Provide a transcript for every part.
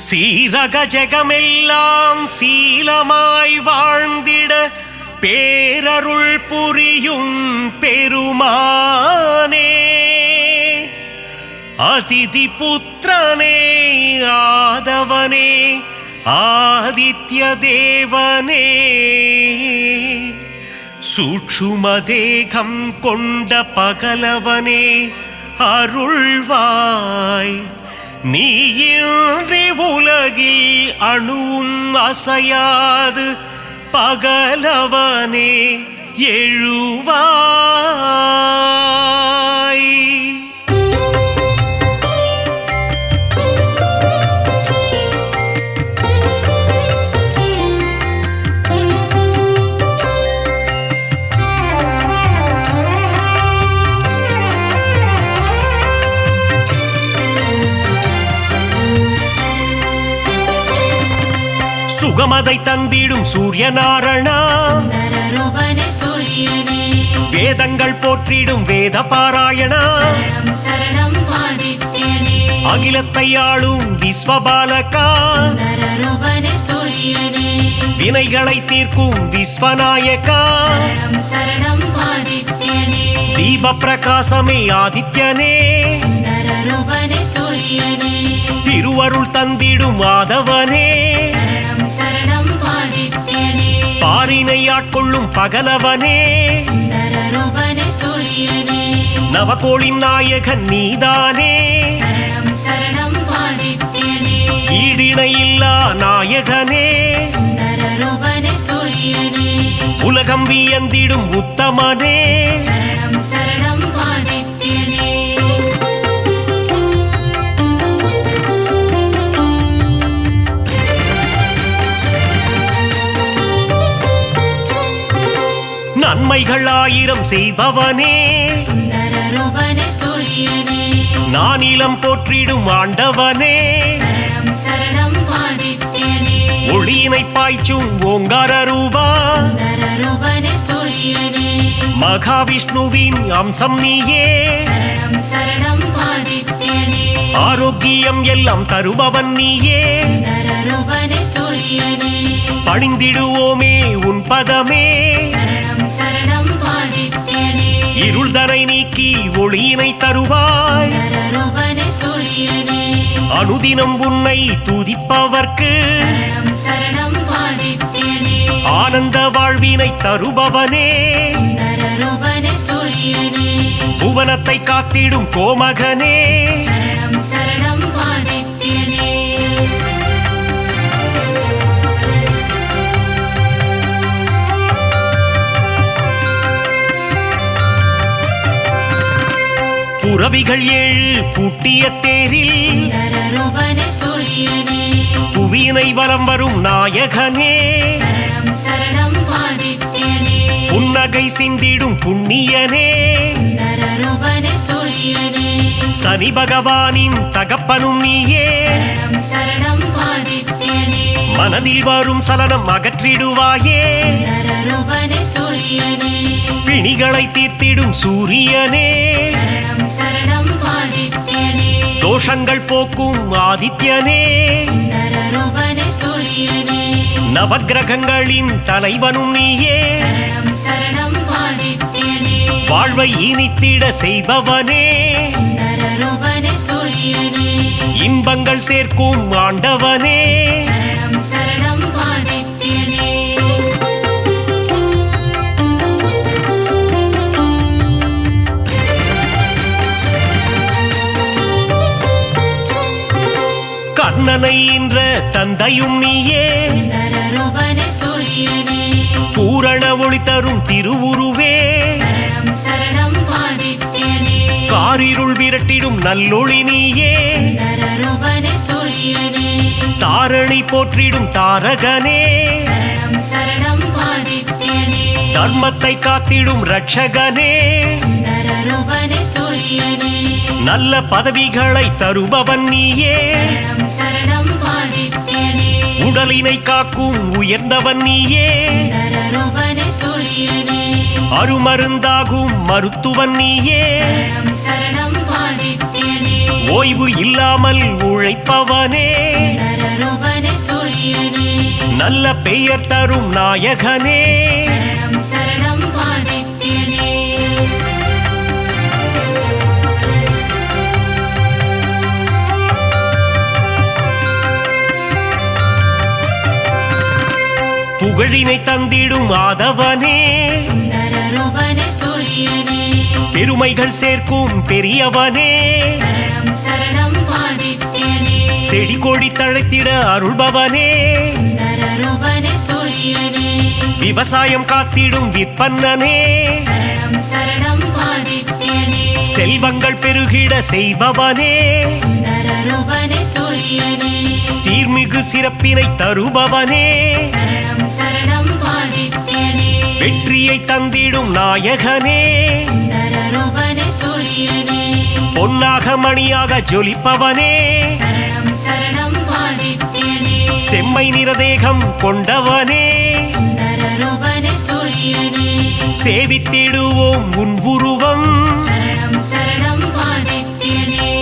சீரக ஜெகமெல்லாம் சீலமாய் வாழ்ந்திட பேரருள் புரியும் பெருமானே, அதிதி புத்திரனே, ஆதவனே, ஆதித்ய தேவனே, சூட்சும தேகம் கொண்ட பகலவனே அருள்வாய். நீயின்றி உலகில் அணுவும் அசையாது பகலவனே எழுவாய். சுகமதை தந்திடும் சூரியநாரணா, வேதங்கள் போற்றிடும் வேத பாராயணா, அகிலத்தை ஆளும் விஸ்வபாலகா, வினைகளை தீர்க்கும் விஸ்வநாயகா, தீப பிரகாசமே ஆதித்யனே, திருவருள் தந்திடும் மாதவனே, பாரினை ஆட்கொள்ளும் பகலவனே, நவகோளின் நாயகன் நீதானே, ஈடிணையில்லா நாயகனே, உலகம் வியந்திடும் உத்தமனே, நன்மைகள் ஆயிரம் செய்பவனே, நானிலம் போற்றிடும் ஆண்டவனே, ஒளியினை பாய்ச்சும் ஓங்கார ரூபா, மகாவிஷ்ணுவின் அம்சம் நீயே, ஆரோக்கியம் எல்லாம் தருபவன் நீயே, பணிந்திடுவோமே உன் பதமே, இருள்தனை நீக்கி ஒளியினை தருவாய், அனுதினம் உன்னை துதிப்பவர்க்கு ஆனந்த வாழ்வினை தருபவனே, புவனத்தை காத்திடும் கோமகனே, புரவிகள் ஏழு பூட்டிய தேரில் புவியினை வலம் வரும் நாயகனே, புன்னகை சிந்திடும் புண்ணியனே, சனி பகவானின் தகப்பனும் நீயே, மனதில் வரும் சலனம் அகற்றிடுவாயே, பிணிகளை தீர்த்திடும் சூரியனே, தோஷங்கள் போக்கும் ஆதித்யனே, நவக்கிரகங்களின் தலைவனும் நீயே, வாழ்வை இனித்திட செய்பவனே, இன்பங்கள் சேர்க்கும் ஆண்டவனே, கண்ணனை என்ற தந்தையும் நீயே, பூரண ஒளி தரும் திருவுருவே, காரிருள் விரட்டிடும் நல்லொளி நீயே, தாரணி போற்றிடும் தாரகனே, தர்மத்தை காத்திடும் ரட்சகனே, நல்ல பதவிகளை தருபவன் நீயே, உடலினை காக்கும் உயர்ந்தவன் நீயே, அருமருந்தாகும் மருத்துவன் நீயே, சரணம் ஆதித்யனே ஓய்வு இல்லாமல் உழைப்பவனே நல்ல பெயர் தரும் நாயகனே சரணம் சரணம் ஆதித்யனே புகழினை தந்திடும் ஆதவனே சுந்தர ரூபனே சூரியனே பெருமைகள் சேர்க்கும் பெரியவனே சரணம் சரணம் ஆதித்யனே செடி கொடி தழைத்திட அருள்பவனே சுந்தர ரூபனே சூரியனே விவசாயம் காத்திடும் விற்பன்னனே சரணம் சரணம் ஆதித்யனே செல்வங்கள் பெருகிட செய்பவனே சுந்தர ரூபனே சூரியனே சீர்மிகு சிறப்பினை தருபவனே சரணம் சரணம் ஆதித்யனே வெற்றியை தந்திடும் நாயகனே சுந்தர ரூபனே சூரியனே பொன்னாக மணியாக ஜொலிப்பவனே சரணம் சரணம் ஆதித்யனே செம்மை நிறதேகம் கொண்டவனே சுந்தர ரூபனே சூரியனே சேவித்திடுவோம் உன் உருவம் சரணம் சரணம் ஆதித்யனே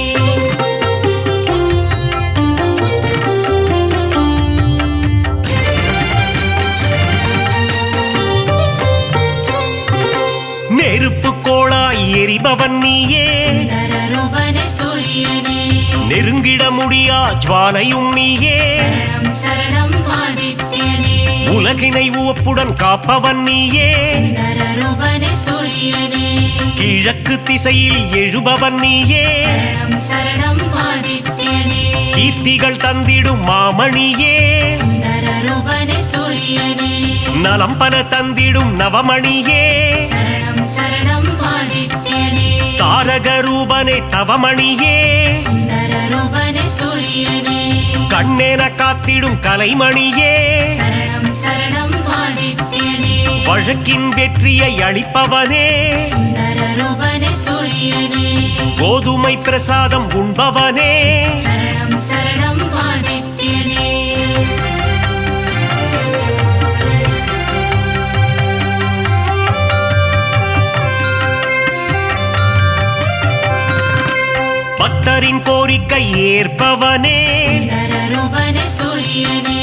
நெருப்பு கோளாய் எரிபவன் நீயே சுந்தர ரூபனே சூரியனே நெருங்கிட முடியா ஜுவாலையும் நீயே சரணம் சரணம் ஆதித்யனே உலகினை உவப்புடன் காப்பவன் நீயே சுந்தர ரூபனே சூரியனே கிழக்கு திசையில் எழுபவன் நீயே சரணம் சரணம் ஆதித்யனே கீர்த்திகள் தந்திடும் மாமணியே சுந்தர ரூபனே சூரியனே நலம் பல தந்திடும் நவமணியே சரணம் சரணம் ஆதித்யனே தாரக ரூபனே தவமணியே சுந்தர ரூபனே சூரியனே கண்ணேன காத்திடும் கலைமணியே சரணம் சரணம் ஆதித்யனே வழக்கின் வெற்றியை அளிப்பவனே சுந்தர ரூபனே சூரியனே கோதுமை பிரசாதம் உண்பவனே சரணம் சரணம் ஆதித்யனே பக்தரின் கோரிக்கை ஏற்பவனே சுந்தர ரூபனே சூரியனே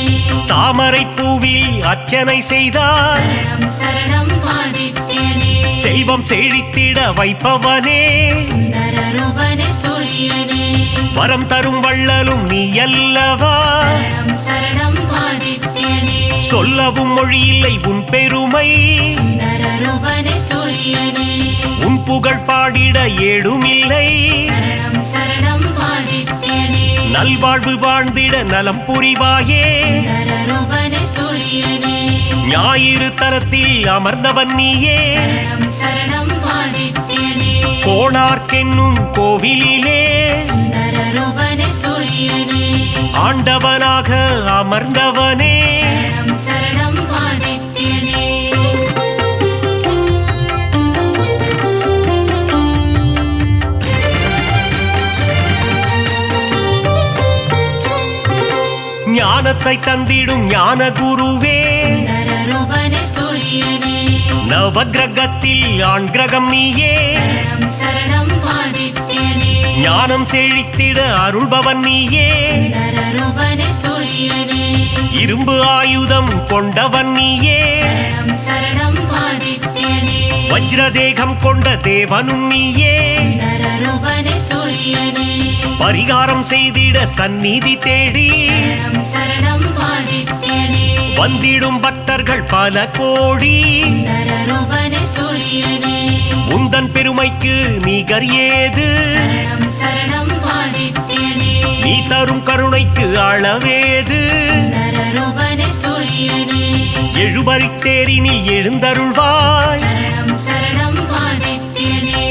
தாமரை பூவில் அர்ச்சனை செய்தார் சரணம் சரணம் ஆதித்யனே செல்வம் செழித்திட வைப்பவனே சுந்தர ரூபனே சூரியனே வரம் தரும் வள்ளலும் நீ அல்லவா சரணம் சரணம் ஆதித்யனே சொல்லவும் மொழியில்லை உன் பெருமை சுந்தர ரூபனே சூரியனே உன் புகழ் பாடிட ஏடுமில்லை சரணம் சரணம் ஆதித்யனே நல்வாழ்வு வாழ்ந்திட நலம் புரிவாயே சுந்தர ரூபனே சூரியனே ஞாயிறு தலத்தில் அமர்ந்தவன் நீயே சரணம் சரணம் ஆதித்யனே கோணார்க்கென்னும் கோவிலிலே சுந்தர ரூபனே சூரியனே ஆண்டவனாக அமர்ந்தவனே சரணம் சரணம் ஆதித்யனே ஞானத்தை தந்திடும் ஞான குருவே சுந்தர ரூபனே சூரியனே நவகிரகத்தில் ஆண் கிரகம் நீயே சரணம் சரணம் ஆதித்யனே ஞானம் செழித்திட அருள்பவன் நீயே சுந்தர ரூபனே சூரியனே இரும்பு ஆயுதம் கொண்டவன் நீயே சரணம் சரணம் ஆதித்யனே வஜ்ரதேகம் கொண்ட தேவனும் நீயே சுந்தர ரூபனே சூரியனே பரிகாரம் செய்திட சந்நிதி தேடி சரணம் சரணம் ஆதித்யனே வந்திடும் பக்தர்கள் பல கோடி சுந்தர ரூபனே சூரியனே உந்தன் பெருமைக்கு நிகர் ஏது சரணம் சரணம் ஆதித்யனே நீ தரும் கருணைக்கு அளவேது சுந்தர ரூபனே சூரியனே எழுபறித்தேரினில் எழுந்தருள்வாய் சரணம் சரணம் ஆதித்யனே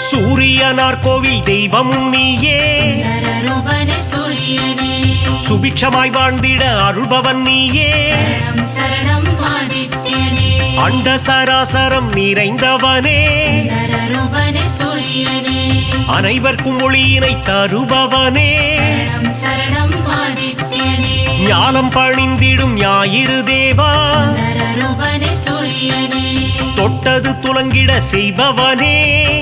சூரியனார் கோவில் தெய்வமும் நீயே சுந்தர ரூபனே சூரியனே சுபிட்சமாய் வாழ்ந்திட அருள்பவன் நீயே சரணம் சரணம் ஆதித்யனே அண்ட சராசரம் நிறைந்தவனே சுந்தர ரூபனே சூரியனே அனைவர்க்கும் ஒளியினை தருபவனே சரணம் சரணம் ஆதித்யனே ஞானம் பணிந்திடும் ஞாயிறு தேவா சுந்தர ரூபனே சூரியனே தொட்ட தொட்டது துலங்கிட செய்பவனே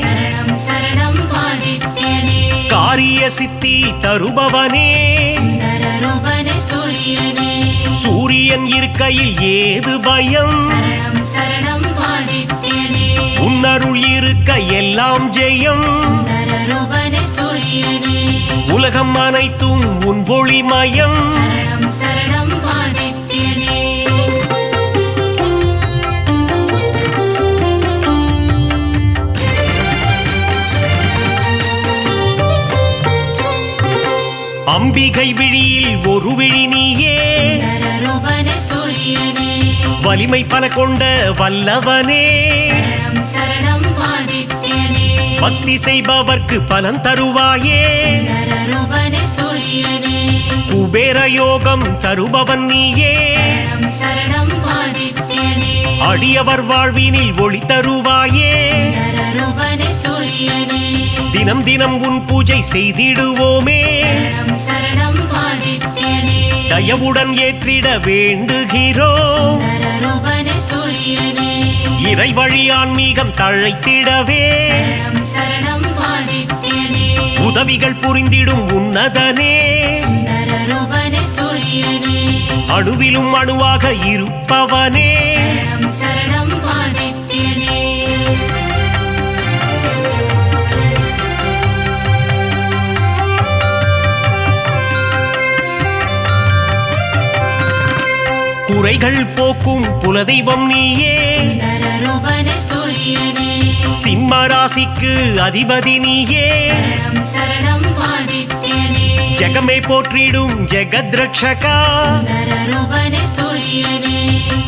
சரணம் சரணம் ஆதித்யனே காரிய சித்தி தருபவனே சுந்தரரூபனே சூரியனே சூரியன் இருக்கையில் ஏது பயம் சரணம் சரணம் ஆதித்யனே உன்னருள் இருக்க எல்லாம் ஜெயம் சுந்தரரூபனே சூரியனே உலகம் அனைத்தும் உன் ஒளிமயம் சரணம் சரணம் ஆதித்யனே அம்பிகை விழியில் ஒரு விழி நீயே சுந்தரரூபனே சூரியனே வலிமை பல கொண்ட வல்லவனே சரணம் சரணம் ஆதித்யனே பக்தி செய்பவர்க்கு பலன் தருவாயே சுந்தரரூபனே சூரியனே குபேர யோகம் தருபவன் நீயே சரணம் சரணம் ஆதித்யனே அடியவர் வாழ்வினில் ஒளி தருவாயே சுந்தரரூபனே சூரியனே தினம் தினம் உன் பூஜை செய்திடுவோமே சரணம் சரணம் ஆதித்யனே தயவுடன் ஏற்றிட வேண்டுகிறோம் சுந்தரரூபனே சூரியனே இறை வழி ஆன்மீகம் தழைத்திடவே சரணம் சரணம் ஆதித்யனே உதவிகள் புரிந்திடும் உன்னதனே சுந்தரரூபனே சூரியனே அணுவிலும் அணுவாக இருப்பவனே சரணம் சரணம் ஆதித்யனே குறைகள் போக்கும் குலதெய்வம் நீயே சுந்தரரூபனே சூரியனே சிம்ம ராசிக்கு அதிபதி நீயே சரணம் சரணம் ஆதித்யனே ஜெகமே போற்றிடும் ஜெகத்ரட்சகா சுந்தரரூபனே சூரியனே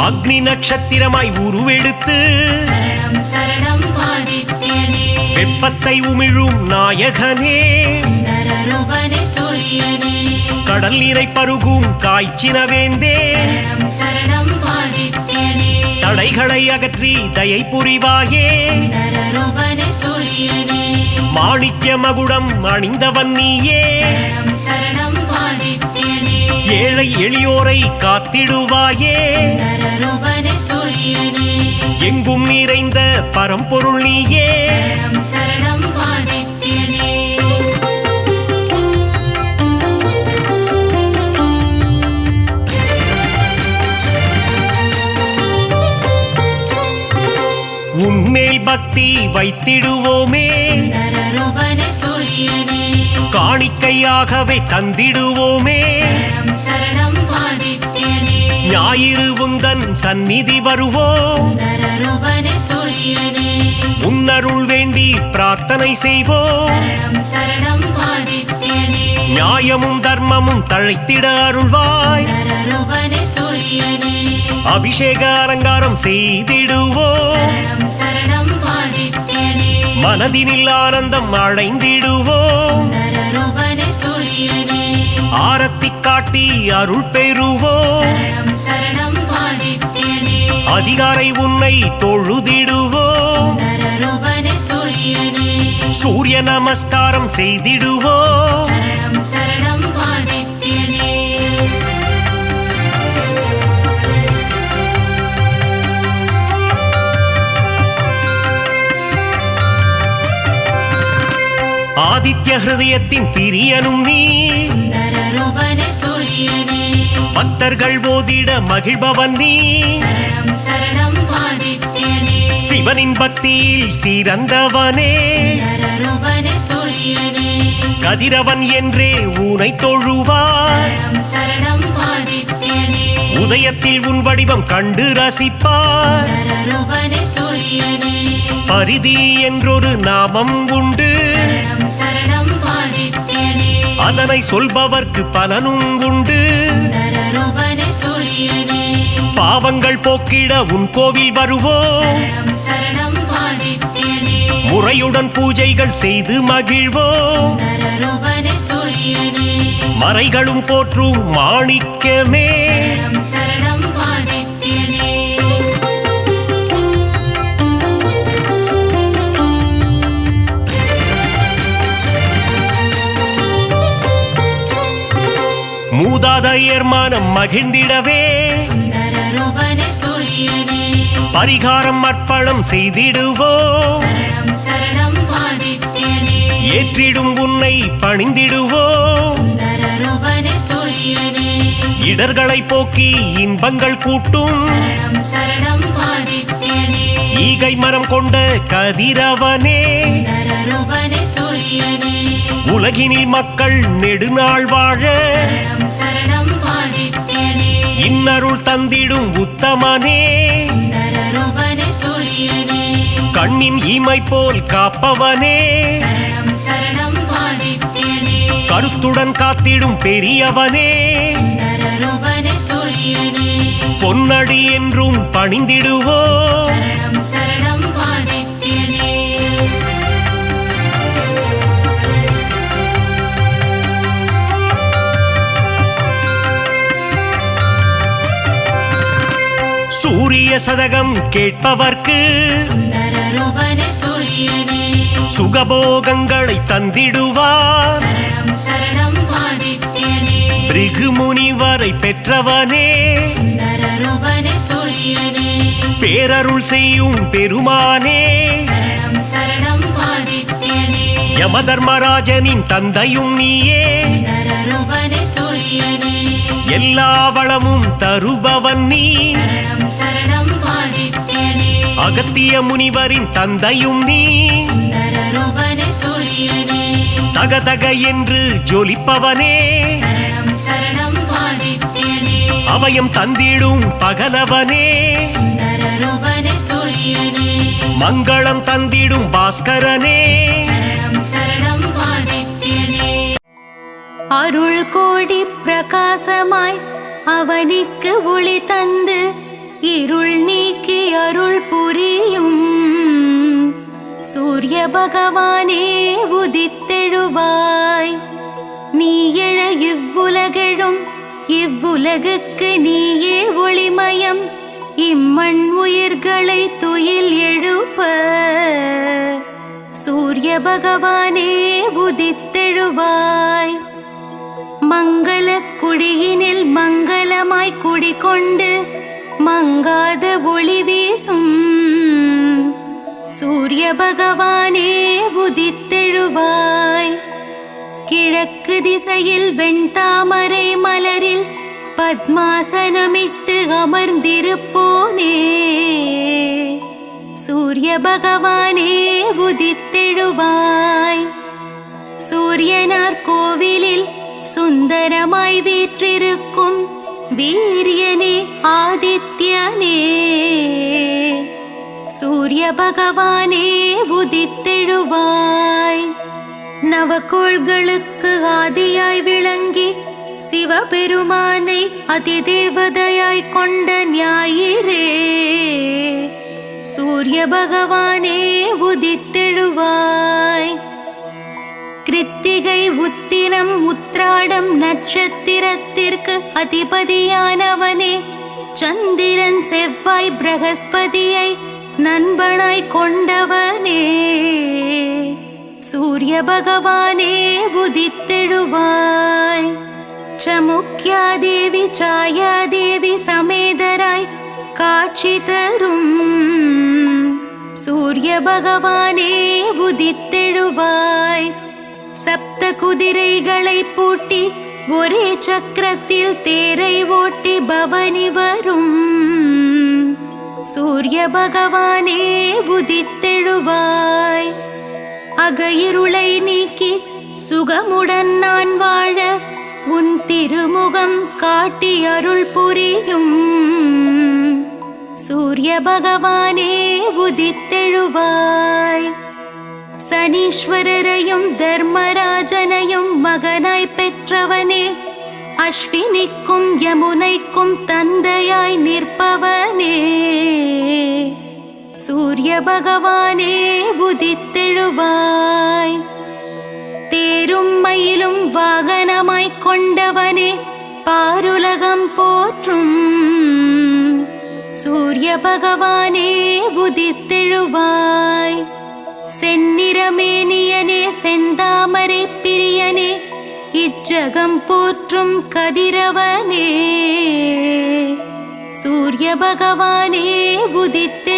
அக்னி நட்சத்திரமாய் உருவெடுத்து சரணம் சரணம் ஆதித்யனே வெப்பத்தை உமிழும் நாயகனே சுந்தரரூபனே சூரியனே கடல் நீரை பருகும் காய்ச்சினவேந்தே சரணம் சரணம் ஆதித்யனே தடைகளை அகற்றி தயை புரிவாயே சுந்தரரூபனே சூரியனே மாணிக்ய மகுடம் அணிந்தவன் நீயே சரணம் சரணம் ஆதித்யனே ஏழை எளியோரை காத்திடுவாயே சுந்தரரூபனே சூரியனே எங்கும் நிறைந்த பரம்பொருள் நீயே சரணம் சரணம் ஆதித்யனே உன்மேல் பக்தி வைத்திடுவோமே சுந்தரரூபனே சூரியனே காணிக்கையாகவே தந்திடுவோமே சரணம் சரணம் ஆதித்யனே ஞாயிறு உந்தன் சந்நிதி வருவோம் சுந்தரரூபனே சூரியனே உன்னருள் வேண்டி பிரார்த்தனை செய்வோம் சரணம் சரணம் ஆதித்யனே நியாயமும் தர்மமும் தழைத்திட அருள்வாய் சுந்தரரூபனே சூரியனே அபிஷேக அலங்காரம் செய்திடுவோம் சரணம் சரணம் ஆதித்யனே மனதினில் ஆனந்தம் அடைந்திடுவோம் சுந்தரரூபனே சூரியனே ஆரத்தி காட்டி அருள் பெறுவோம் சரணம் சரணம் ஆதித்யனே அதிகாரை உன்னை தொழுதிடுவோம் சுந்தரரூபனே சூரியனே சூரிய நமஸ்காரம் செய்திடுவோம் சரணம் சரணம் ஆதித்யனே ஆதித்ய ஹிருதயத்தின் பிரியனும் நீ சுந்தரரூபனே சூரியனே பக்தர்கள் ஓதிட மகிழ்பவன் நீ சரணம் சரணம் ஆதித்யனே சிவனின் பக்தியில் சிறந்தவனே சுந்தரரூபனே சூரியனே கதிரவன் என்றே ஊனை தொழுவார் சரணம் சரணம் ஆதித்யனே உதயத்தில் உன் வடிவம் கண்டு ரசிப்பார் சுந்தரரூபனே சூரியனே பரிதி என்றொரு நாமம் உண்டு சரணம் சரணம் ஆதித்யனே அதனை சொல்பவர்க்கு பலனும் உண்டு சுந்தரரூபனே சூரியனே பாவங்கள் போக்கிட உன் கோவில் வருவோம் சரணம் சரணம் ஆதித்யனே முறையுடன் பூஜைகள் செய்து மகிழ்வோம் சுந்தரரூபனே சூரியனே மறைகளும் போற்றும் மாணிக்கமே சரணம் சரணம் ஆதித்யனே மூதாதையர் மனம் மகிழ்ந்திடவே சுந்தரரூபனே சூரியனே பரிகாரம் அர்ப்பணம் செய்திடுவோம். சரணம் சரணம் ஆதித்யனே. ஏற்றிடும் உன்னை பணிந்திடுவோம். சுந்தர ரூபனே சூரியனே. இடர்களை போக்கி இன்பங்கள் கூட்டும். சரணம் சரணம் ஆதித்யனே. ஈகை மரம் கொண்ட கதிரவனே. சுந்தர ரூபனே சூரியனே. உலகினில் மக்கள் நெடுநாள் வாழ. சரணம் சரணம் ஆதித்யனே. இன்னருள் தந்திடும் உத்தமனே. சுந்தர ரூபனே சூரியனே. கண்ணின் இமை போல் காப்பவனே. சரணம் சரணம் ஆதித்யனே. கருத்துடன் காத்திடும் பெரியவனே. சுந்தர ரூபனே சூரியனே. பொன்னடி என்றும் பணிந்திடுவோம். சரணம் சரணம் ஆதித்யனே. சூரிய சதகம் கேட்பவர்க்கு. சுந்தர ரூபனே சூரியனே. சுகபோகங்களை தந்திடுவார். சரணம் சரணம் ஆதித்யனே. பிருகு முனிவரை பெற்றவனே. சுந்தர ரூபனே சூரியனே. பேரருள் செய்யும் பெருமானே. சரணம் சரணம் ஆதித்யனே. யமதர்மராஜனின் தந்தையும் நீயே. சுந்தர ரூபனே சூரியனே. எல்லா வளமும் தருபவன் நீ. சரணம் சரணம் ஆதித்யனே. அகத்திய முனிவரின் தந்தையும் நீ. சுந்தர ரூபனே சூரியனே. தகதக என்று ஜொலிப்பவனே. சரணம் சரணம் ஆதித்யனே. அபயம் தந்திடும் பகலவனே. சுந்தர ரூபனே சூரியனே. மங்களம் தந்திடும் பாஸ்கரனே. சரணம் சரணம் ஆதித்யனே. அருள் கோடி பிரகாசமாய் அவனிக்கு ஒளி தந்து இருள் நீக்கி அருள் புரியும் சூரிய பகவானே உதித்தெழுவாய். நீ எழ இவ்வுலகெழும் இவ்வுலகுக்கு நீயே ஒளிமயம். இம்மண் உயிர்களை துயில் எழுப்ப சூரிய பகவானே உதித்தெழுவாய். மங்கள குடியினில் மங்களமாய் குடிகொண்டு மங்காத ஒளி வீசும் சூரிய பகவானே உதித்தெழுவாய். கிழக்கு திசையில் வெண்தாமரை மலரில் பத்மாசனமிட்டு அமர்ந்திருப்போனே சூரிய பகவானே உதித்தெழுவாய். சூரியனார் கோவிலில் சுந்தரமாய் வீற்றிருக்கும் வீரியனே ஆதித்யனே சூரிய பகவானே உதித்தெழுவாய். நவகோள்களுக்கு ஆதியாய் விளங்கி சிவபெருமானை அதிதேவதையாய் கொண்ட ஞாயிறே சூரிய பகவானே உதித்தெழுவாய். கிருத்திகை உத்திரம் உத்ராடம் நட்சத்திரத்திற்கு அதிபதியானவனே சந்திரன் செவ்வாய் பிரகஸ்பதியை நண்பனாய் கொண்டவனே சூரிய பகவானே உதித்தெழுவாய். சமுக்யாதேவி சாயாதேவி சமேதராய் காட்சி தரும் சூரிய பகவானே உதித்தெழுவாய். சப்த குதிரைகளை பூட்டி ஒரே சக்கரத்தில் தேரை ஓட்டி பவனி வரும் சூரிய பகவானே உதித்தெழுவாய். அகையிருளை நீக்கி சுகமுடன் நான் வாழ உன் திருமுகம் காட்டி அருள் புரியும் சூரிய பகவானே உதித்தெழுவாய். சனீஸ்வரரையும் தர்மராஜனையும் மகனாய் பெற்றவனே அஸ்வினிக்கும் யமுனைக்கும் தந்தையாய் நிற்பவனே சூரிய பகவானே உதித்தெழுவாய். தேரும் மயிலும் வாகனமாய் கொண்டவனே பாருலகம் போற்றும் சூரிய பகவானே உதித்தெழுவாய். செந்நிறமேனியனே செந்தாமரை பிரியனே இச்சகம் போற்றும் கதிரவனே சூரிய பகவானே உதித்தெழுவாய்.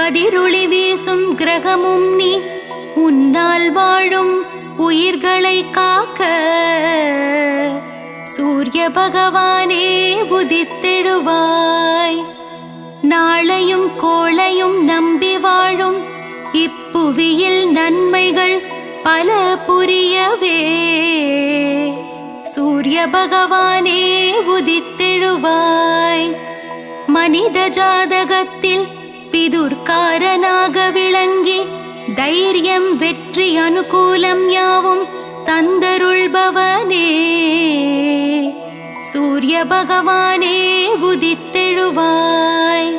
கதிரொளி வீசும் கிரகமும் நீ உன்னால் வாழும் உயிர்களை காக்க சூரிய பகவானே உதித்தெழுவாய். நாளையும் கோளையும் நம்பி வாழும் இப்புவியில் நன்மைகள் பல புரியவே சூரிய பகவானே உதித்தெழுவாய். மனித ஜாதகத்தில் பிதுர்காரனாக விளங்கி தைரியம் வெற்றி அனுகூலம் யாவும் தந்தருள்பவனே சூரிய பகவானே உதித்தெழுவாய்.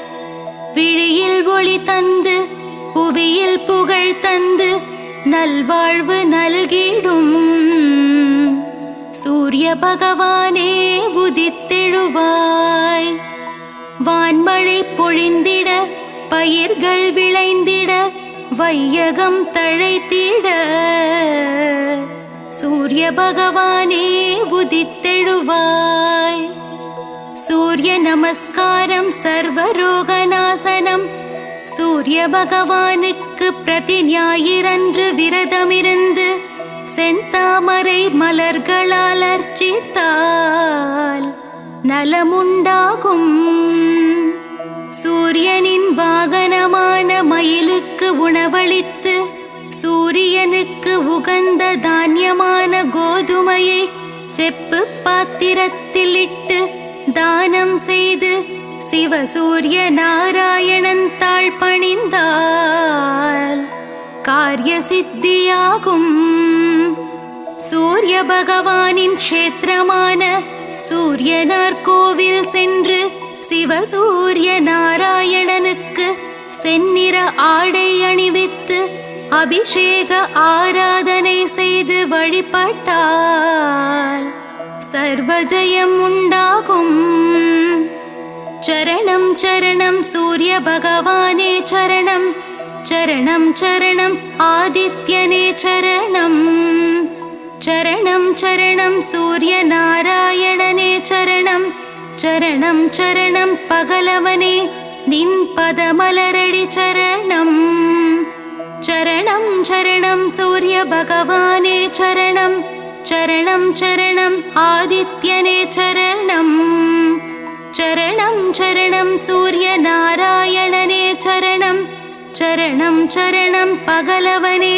விழியில் ஒளி தந்து புவியில் புகழ் தந்து நல்வாழ்வு நல்கிடும் சூரிய பகவானே உதித்தெழுவாய். வான்மழை பொழிந்திட பயிர்கள் விளைந்திட வையகம் தழைத்திட சூரிய பகவானே உதித்தெழுவாய். சூரிய நமஸ்காரம் சர்வரோகநாசனம் சூரிய பகவானுக்கு பிரதி ஞாயிறன்று விரதமிருந்து செந்தாமரை மலர்களால் அர்ச்சித்தால் நலமுண்டாகும். சூரியனின் வாகனமான மயிலுக்கு உணவளித்து சூரியனுக்கு உகந்த தானியமான கோதுமையை செப்பு பாத்திரத்தில் இட்டு தானம் செய்து சிவசூரிய நாராயணன் தாழ் பணிந்தால் காரிய சித்தியாகும். சூரிய பகவானின் க்ஷேத்திரமான சூரியனார் கோவில் சென்று சிவசூரிய நாராயணனுக்கு செந்நிற ஆடை அணிவித்து அபிஷேக ஆராதனை செய்து வழிபட்டால் சர்வஜயம் உண்டாகும். சரணம் சரணம் சூரிய பகவானே சரணம் சரணம் சரணம் ஆதித்யனே சரணம் சரணம் சரணம் சூரிய நாராயணனே சரணம் சரணம் சரணம் பகலவனே நின் பதமலரடி சரணம் சரணம் சரணம் சூரிய பகவானே சரணம் சரணம் சரணம் ஆதித்யனே சரணம் சரணம் சரணம் சூரிய நாராயணனே சரணம் சரணம் சரணம் பகலவனே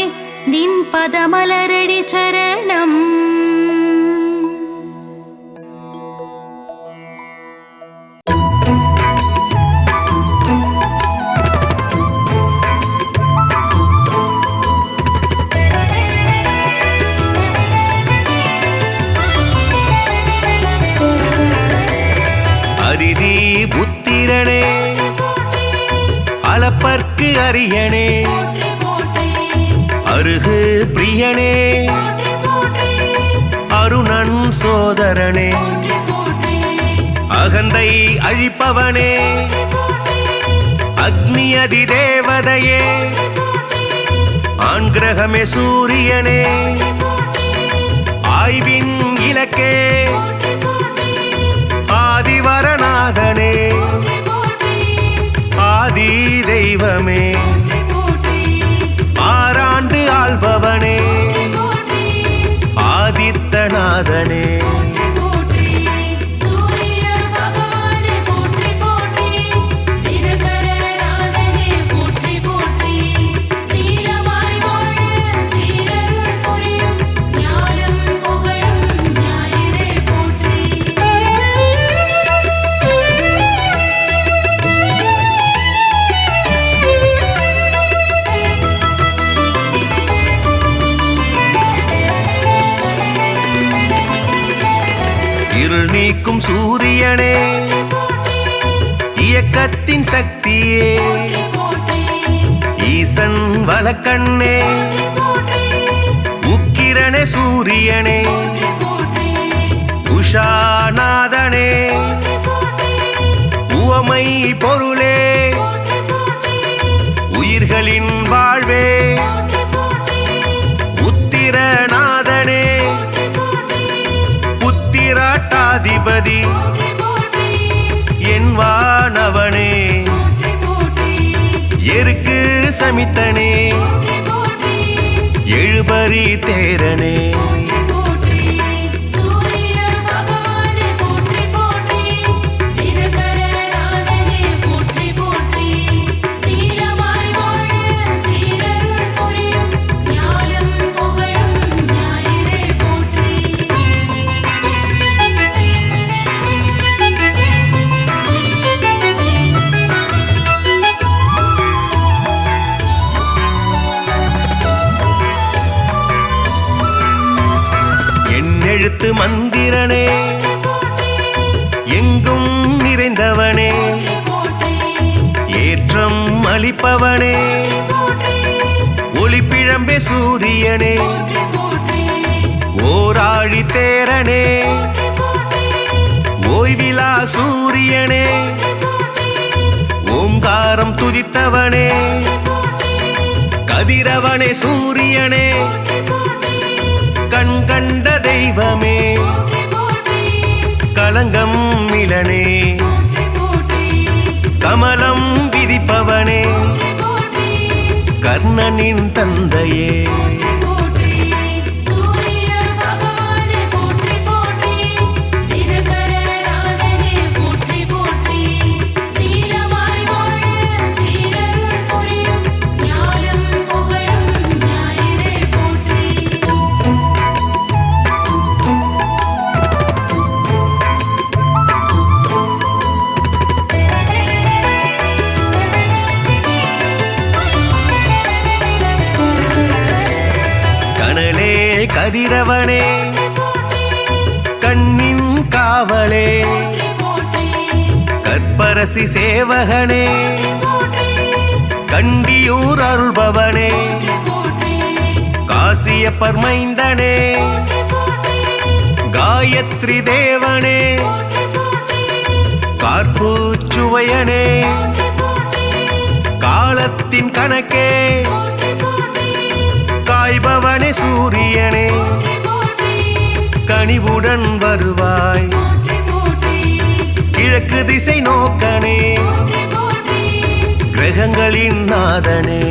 நின் பதமலரடி சரணம். அதிதி புத்திரனே அளப்பற்கு அரியனே அருகு பிரியனே அருணன் சோதரனே அகந்தை அழிப்பவனே அக்னி அதிதேவதையே ஆண்கிரகமே சூரியனே ஆய்வின் இலக்கே ஆதிவரநாதனே ஆதி தெய்வமே ஆறாண்டு ஆள்பவனே ஆதித்தநாதனே நீக்கும் சூரியனே இயக்கத்தின் சக்தியே ஈசன் வலக்கண்ணே உக்கிரனே சூரியனே உஷாநாதனே உவமை பொருளே உயிர்களின் வாழ்வே உத்திரநாதனே புத்திராட்டாதிபதி என் வானவனே எருக்கு சமித்தனே எழுபரி தேரனே எழுத்து மந்திரனே எங்கும் நிறைந்தவனே ஏற்றம் அளிப்பவனே ஒளிப்பிழம்பே சூரியனே ஓராழி தேரனே ஓய்விலா சூரியனே ஓங்காரம் துதித்தவனே கதிரவனே சூரியனே கண் கண்ட தெய்வமே களங்கம் மிலனே கமலம் விதிப்பவனே கர்ணனின் தந்தையே கதிரவனே கண்ணின் காவலே கற்பரசி சேவகனே கண்டியூர் அருள்பவனே காசியப்பர் மைந்தனே காயத்ரி தேவனே கார்பூச்சுவையனே காலத்தின் கணக்கே காய்பவனே சூரியனே கனிவுடன் வருவாய் கிழக்கு திசை நோக்கனே கிரகங்களின் நாதனே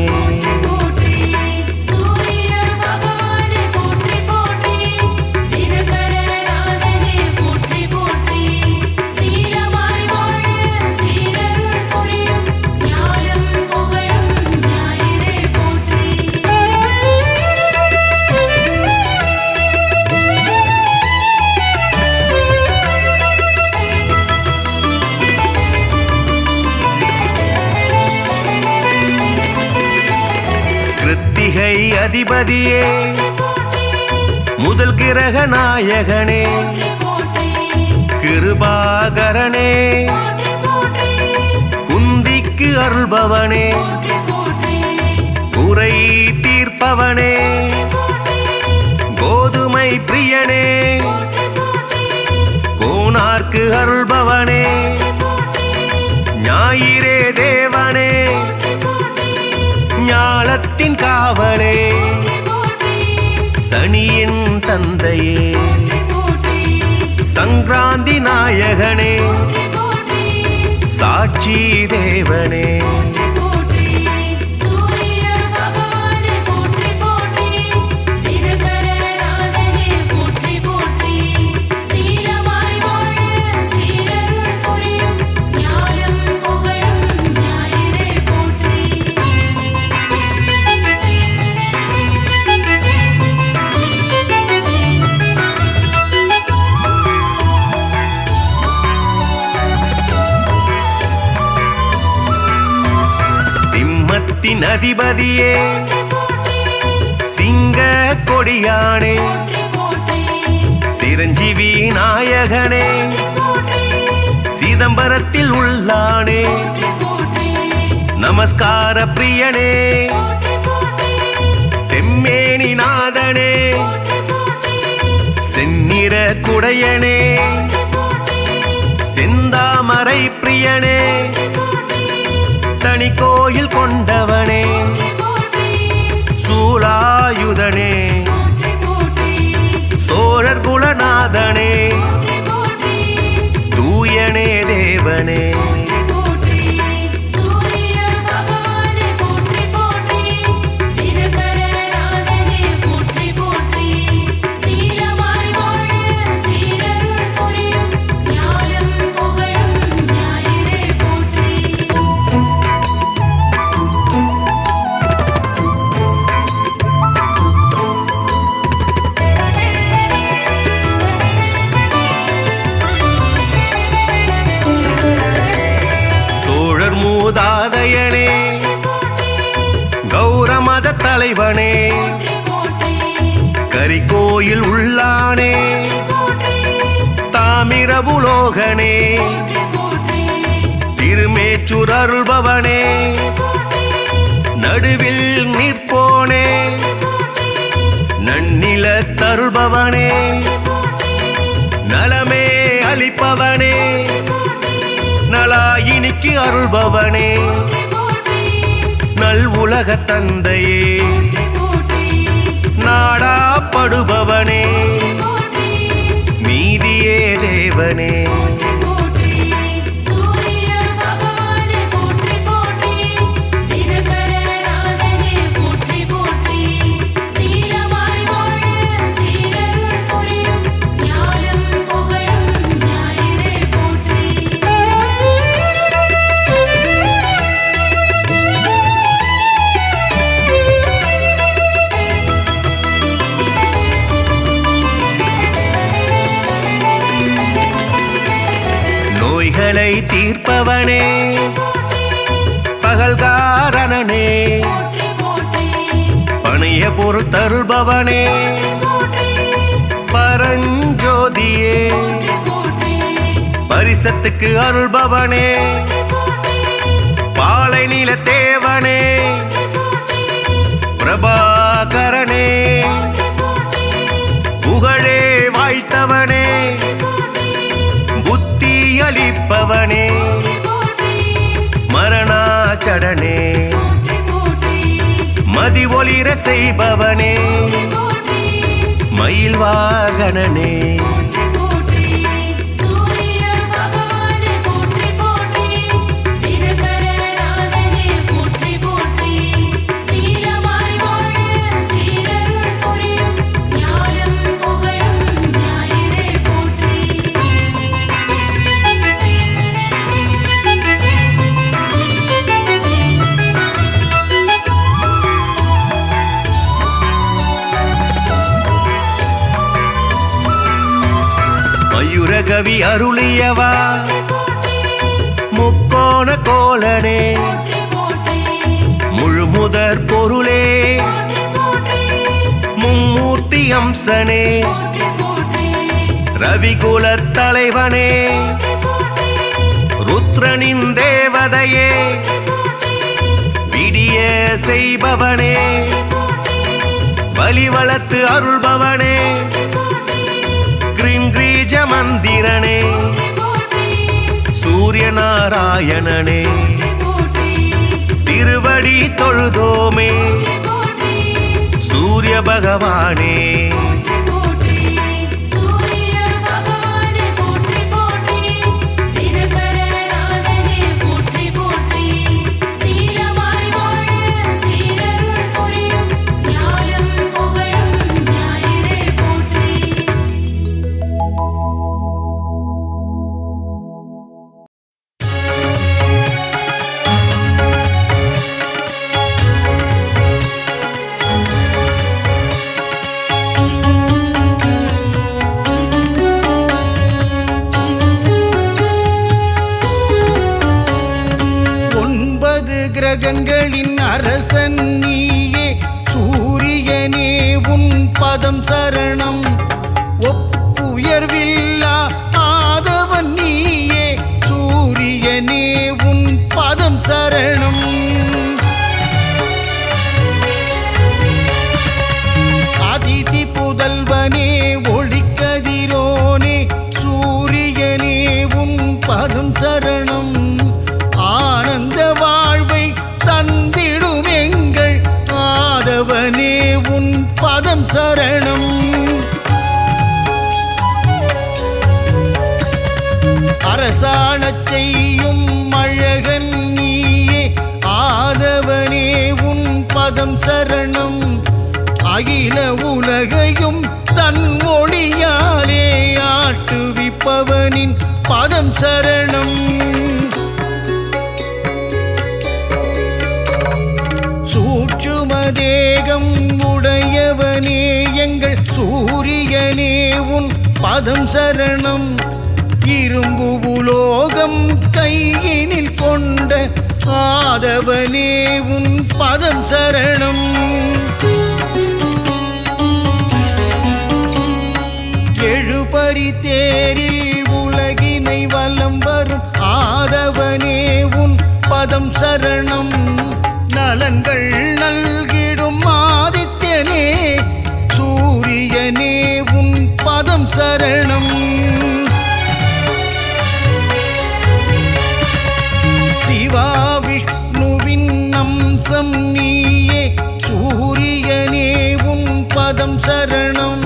கிருத்திகை அதிபதியே முதல் கிரக நாயகனே கிருபாகரனே குந்திக்கு அருள்பவனே குறை தீர்ப்பவனே கோதுமை பிரியனே கோனார்க்கு அருள்பவனே ஞாயிறே தேவனே ஞாலத்தின் காவலே சனியின் தந்தையே சங்கராந்தி நாயகனே சாட்சி தேவனே அதிபதியே சிங்க கொடியானே சிரஞ்சீவி நாயகனே சிதம்பரத்தில் உள்ளானே நமஸ்கார பிரியனே செம்மேனி நாதனே செந்நிற குடையனே செந்தாமரை பிரியனே தனி கோயில் கொண்டவனே சூலாயுதனே சோழர் குலநாதனே தூயனே தேவனே மூதாதையனே கௌரமத தலைவனே கரிகோயில் உள்ளானே தாமிரபுலோகனே திருமேச்சூர் அருள்பவனே நடுவில் நிற்போனே நன்னில தருள்பவனே நலமே அளிப்பவனே நலாயினிக்கு அருள்பவனே நல் உலக தந்தையே நாடாப்படுபவனே மீதியே தேவனே நோய்களை தீர்ப்பவனே பகல்காரணனே பணிய பொருள் தருள்பவனே பரஞ்சோதியே பரிசத்துக்கு அருள்பவனே பாலை நில தேவனே பிரபாகரனே புகழே வாய்த்தவனே புத்தி அளிப்பவனே மரணாச்சடனே மதி ஒளிர செய்பவனே மயில் வாகனனே மயூரகவி அருளியவா முக்கோண கோலனே முழுமுதற் பொருளே மும்மூர்த்தி அம்சனே ரவிகுலத் தலைவனே ருத்ரனின் தேவதையே விடிய செய்பவனே வலிவளத்து அருள்பவனே கிரீஞ்ச மந்திரனே சூரிய நாராயணனே திருவடி தொழுதோமே சூரிய பகவானே கிரகங்களின் அரசன் நீயே சூரியனே உன் பதம் சரணம் ஒப்புயர்வில்லா ஆதவன் நீயே சூரியனே உன் பதம் சரணம் அதிதி புதல்வனே ஒளிக்கதிரோனே சூரியனே உன் பதம் சரணம் ஆனந்த வாழ்வை தந்திடும் எங்கள் ஆதவனே உன் பதம் சரணம் அரசாணச் செய்யும் அழகன் நீயே ஆதவனே உன் பதம் சரணம் அகில உலகையும் தன் மொழியாலே ஆட்டுவிப்பவனின் பதம் சரணம் தேகம் உடையவனே எங்கள் சூரியனே உன் பதம் சரணம் இரும்பு உலோகம் கையினில் கொண்ட ஆதவனே உன் பதம் சரணம். எழுபறி தேரில் உலகினை வலம் வரும் ஆதவனே உன் பதம் சரணம். நலன்கள் நல்கிடும் ஆதித்யனே சூரியனே உன் பதம் சரணம். சிவா விஷ்ணுவின் அம்சம் நீயே சூரியனே உன் பதம் சரணம்.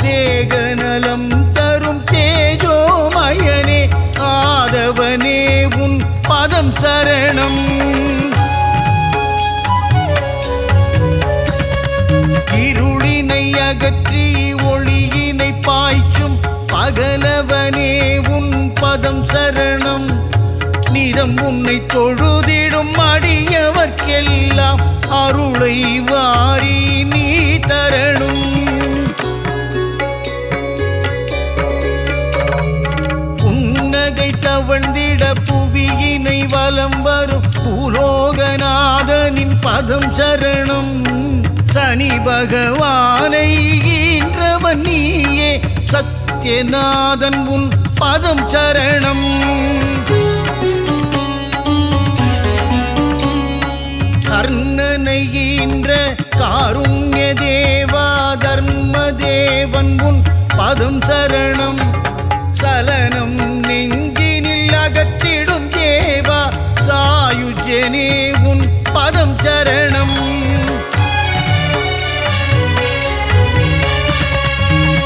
தேகநலம் தரும் தேஜோமயனே ஆதவனே உன் பதம் சரணம். இருளினை அகற்றி ஒளியினை பாய்ச்சும் பகலவனே உன் பதம் சரணம். நிதம் உன்னை தொழுதிடும் அடியவர்க்கெல்லாம் அருளை வாரி நீ தரணும். புன்னகை தவழ்ந்திட புவியினை வலம் வரும் பூலோகநாதனின் பதம் சரணம். சனி பகவானை ஈன்றவன் நீயே சத்யநாதன் உன் பதம் சரணம். கர்ணனை ஈன்ற காருண்ய தேவா தர்ம தேவன் உன் பதம் சரணம். சலனம் நெஞ்சினில் அகற்றிடும் தேவா சாயுஜனே உன் பதம் சரணம்.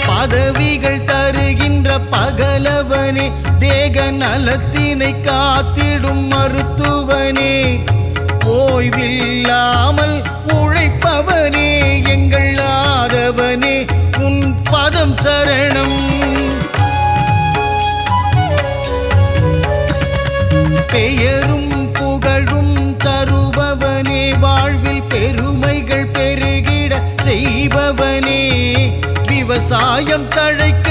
பதவிகள் தருகின்ற பகலவனே தேக நலத்தினை காத்திடும் மருத்துவனே ஓய்வில்லாமல் உழைப்பவனே எங்கள் ஆதவனே உன் பதம் சரணம். பெயரும் புகழும் தருபவனே வாழ்வில் பெருமைகள் பெருகிட செய்பவனே விவசாயம் தழைக்க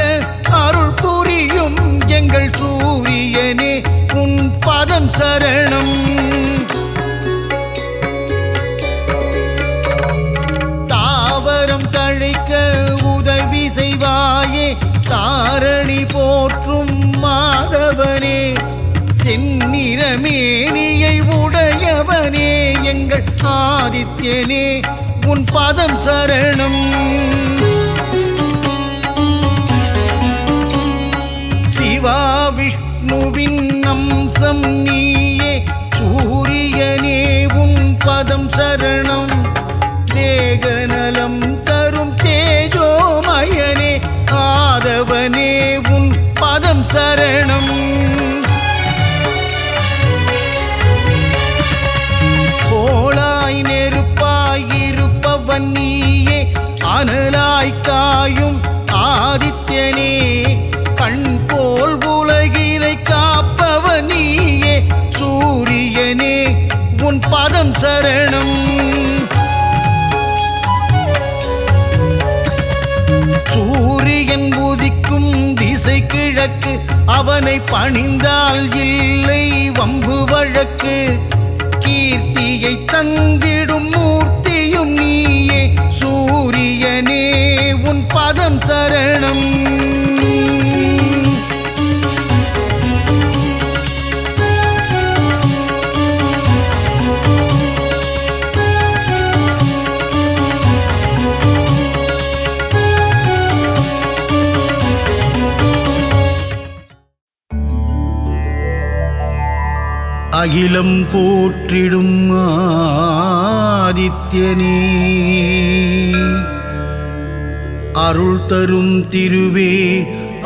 அருள் புரியும் எங்கள் சூரியனே உன் பதம் சரணம். தாவரம் தழைக்க உதவி செய்வாயே தாரணி போற்றும் மாதவனே செந்நிறமேனியை உடையவனே எங்கள் ஆதித்யனே உன் பதம் சரணம். சிவா விஷ்ணுவின் அம்சம் நீயே சூரியனே உன் பதம் சரணம். தேகநலம் தரும் தேஜோமயனே ஆதவனே உன் பதம் சரணம். கோளாய் நெருப்பாய் இருப்பவன் நீயே அனலாய் காயும் ஆதித்யனே கண் போல் உலகினை காப்பவன் நீயே சூரியனே உன் பதம் சரணம். சூரியன் உதிக்கும் திசை கிழக்கு அவனை பணிந்தால் இல்லை வம்பு வழக்கு. கீர்த்தியை தந்திடும் மூர்த்தியும் நீயே சூரியனே உன் பதம் சரணம். அகிலம் போற்றிடும் ஆதித்யனே அருள் தரும் திருவே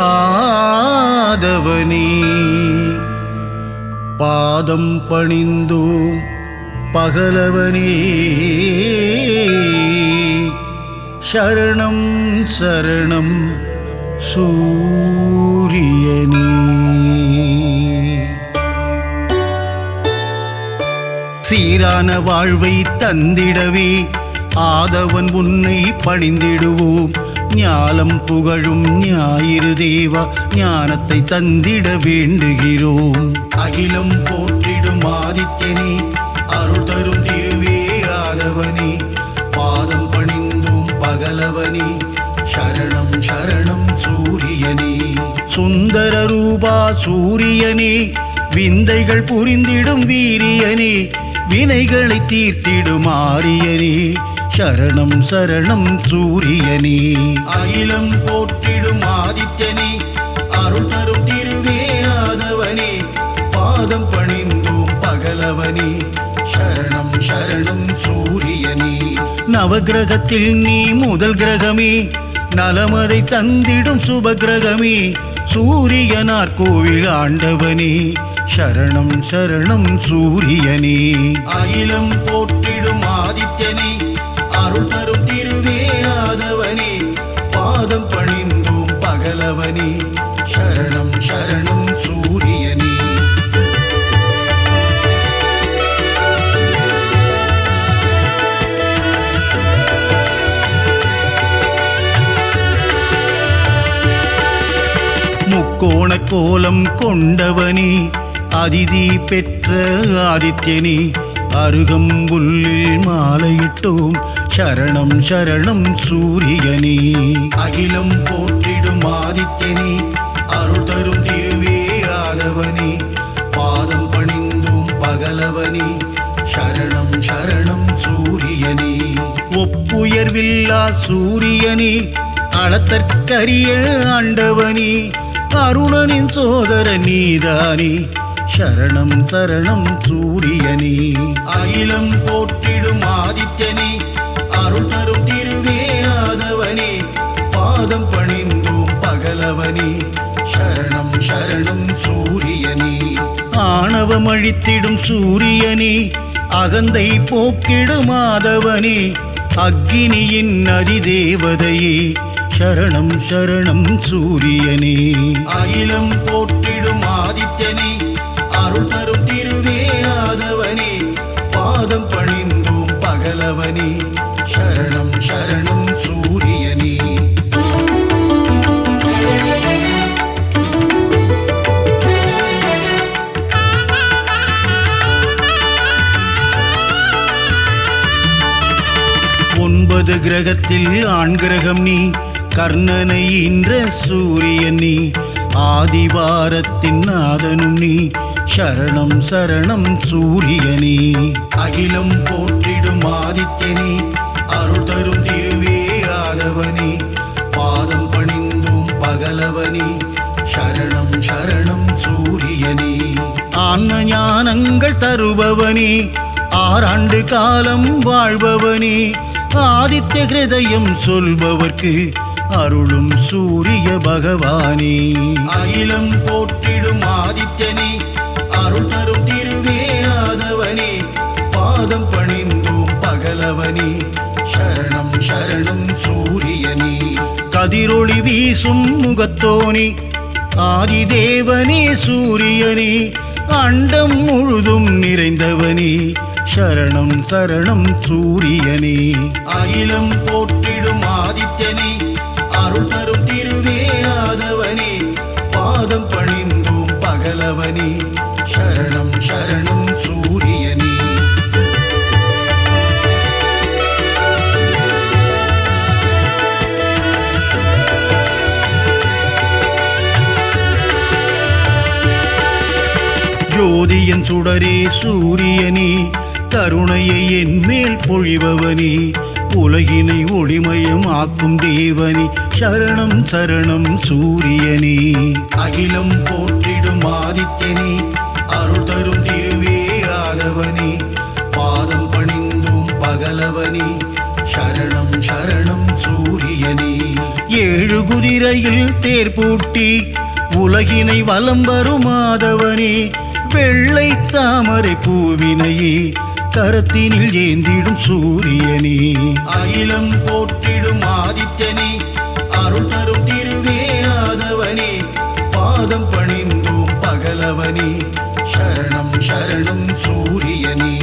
ஆதவனே பாதம் பணிந்தோம் பகலவனே சரணம் சரணம் சூரியனே. சீரான வாழ்வை தந்திடவே ஆதவன் உன்னை பணிந்திடுவோம். ஞாலம் புகழும் ஞாயிறு தேவா ஞானத்தை தந்திட வேண்டுகிறோம். அகிலம் போற்றிடும் ஆதித்யனே அருள் தரும் திருவே ஆதவனே பாதம் பணிந்தும் பகலவனே சரணம் சரணம் சூரியனே. சுந்தர ரூபா சூரியனே விந்தைகள் புரிந்திடும் வீரியனே வினைகளை தீர்த்திடும் ஆரியனே சரணம் சரணம் சூரியனே. அகிலம் போற்றிடும் ஆதித்யனே அருள் தரும் திருவே ஆதவனே பாதம் பணிந்தோம் பகலவனே சரணம் சரணம் சூரியனே. நவகிரகத்தில் நீ முதல் கிரகமே நலமதை தந்திடும் சுபகிரகமே சூரியனார் கோவில் ஆண்டவனே சரணம் சரணம் சூரியனே. அகிலம் போற்றிடும் ஆதித்யனே அருள் தரும் திருவே ஆதவனே பாதம் பணிந்தோம் பகலவனே சரணம் சரணம் சூரியனே. முக்கோண கோலம் கொண்டவனே அதிதி பெற்ற ஆதித்யனே அருகம்புல்லில் மாலையிட்டோம் சரணம் சரணம் சூரியனே. அகிலம் போற்றிடும் ஆதித்யனே அருள் தரும் திருவே ஆதவனே பாதம் பணிந்தோம் பகலவனே சரணம் சரணம் சூரியனே. ஒப்புயர்வில்லா சூரியனே அளத்தற்கரிய ஆண்டவனே அருணனின் சோதர நீதானே சரணம் சரணம் சூரியனே. அகிலம் போற்றிடும் ஆதித்யனே அருள் தரும் திருவே ஆதவனே பாதம் பணிந்தோம் பகலவனே சரணம் சரணம் சூரியனே. ஆணவம் அழித்திடும் சூரியனே அகந்தை போக்கிடும் ஆதவனே அக்கினியின் அதிதேவதையே சரணம் சரணம் சூரியனே. அகிலம் போற்றிடும் ஆதித்யனே அருள் தரும் திருவே ஆதவனே பாதம் பணிந்தோம் பகலவனே சரணம் சரணம் சூரியனே. 9 கிரகத்தில் ஆண் கிரகம் நீ கர்ணனை ஈன்ற சூரியன் நீ ஆதிவாரத்தின் நாதனும் நீ சரணம் சரணம் சூரியனே. அகிலம் போற்றிடும் ஆதித்யனே அருள் தரும் திருவே ஆதவனே பாதம் பணிந்தோம் பகலவனே சரணம் சரணம் சூரியனே. ஆன்ம ஞானங்கள் தருபவனே ஆறாண்டு காலம் வாழ்பவனே ஆதித்ய ஹிருதயம் சொல்பவர்க்கு அருளும் சூரிய பகவானே. அகிலம் போற்றிடும் ஆதித்யனே அருள் தரும் திருவே ஆதவனே பாதம் பணிந்தோம் பகலவனே சரணம் சரணம் சூரியனே. கதிரொளி வீசும் முகத்தோனே ஆதிதேவனே சூரியனே அண்டம் முழுதும் நிறைந்தவனே சரணம் சரணம் சூரியனே. அகிலம் போற்றிடும் ஆதித்யனே அருள் தரும் திருவே ஆதவனே பாதம் பணிந்தோம் பகலவனே சரணம் சரணம் சூரியனே. ஜோதியன் சுடரே சூரியனே கருணையை என் மேல் பொழிபவனே உலகினை ஒளிமயம் ஆக்கும் தேவனே சரணம் சரணம் சூரியனே. அகிலம் போற்றிடும் ஆதித்யனே அருள் தரும் திருவே ஆதவனே பாதம் பணிந்தோம் பகலவனே சரணம் சரணம் சூரியனே. 7 குதிரையில் தேர் பூட்டி உலகினை வலம் வரும் ஆதவனே வெள்ளை தாமரை பூவினையே கரத்தினில் ஏந்திடும் சூரியனே. அகிலம் போற்றிடும் ஆதித்யனே அருள் தரும் திருவே ஆதவனே பாதம் பணிந்தோம் பகலவனே சரணம் சரணம் சூரியனே.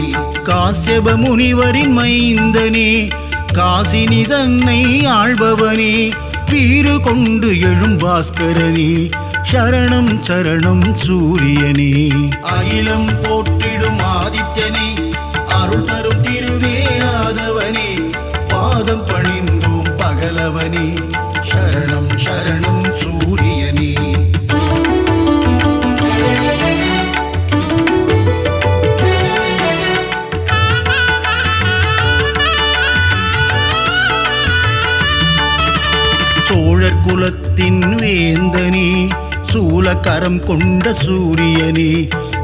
காஸ்யப முனிவரின் மைந்தனே காசினி தன்னை ஆள்பவனே வீறு கொண்டு எழும் பாஸ்கரனே சரணம் சரணம் சூரியனே அகிலம் போற்றிடும் ஆதித்யனே அருள் தரும் திருவே ஆதவனே பாதம் பணிந்தோம் பகலவனே சரணம் சரணம் சூரியனே சோழர் குலத்தின் வேந்தனே சூலக்கரம் கொண்ட சூரியனே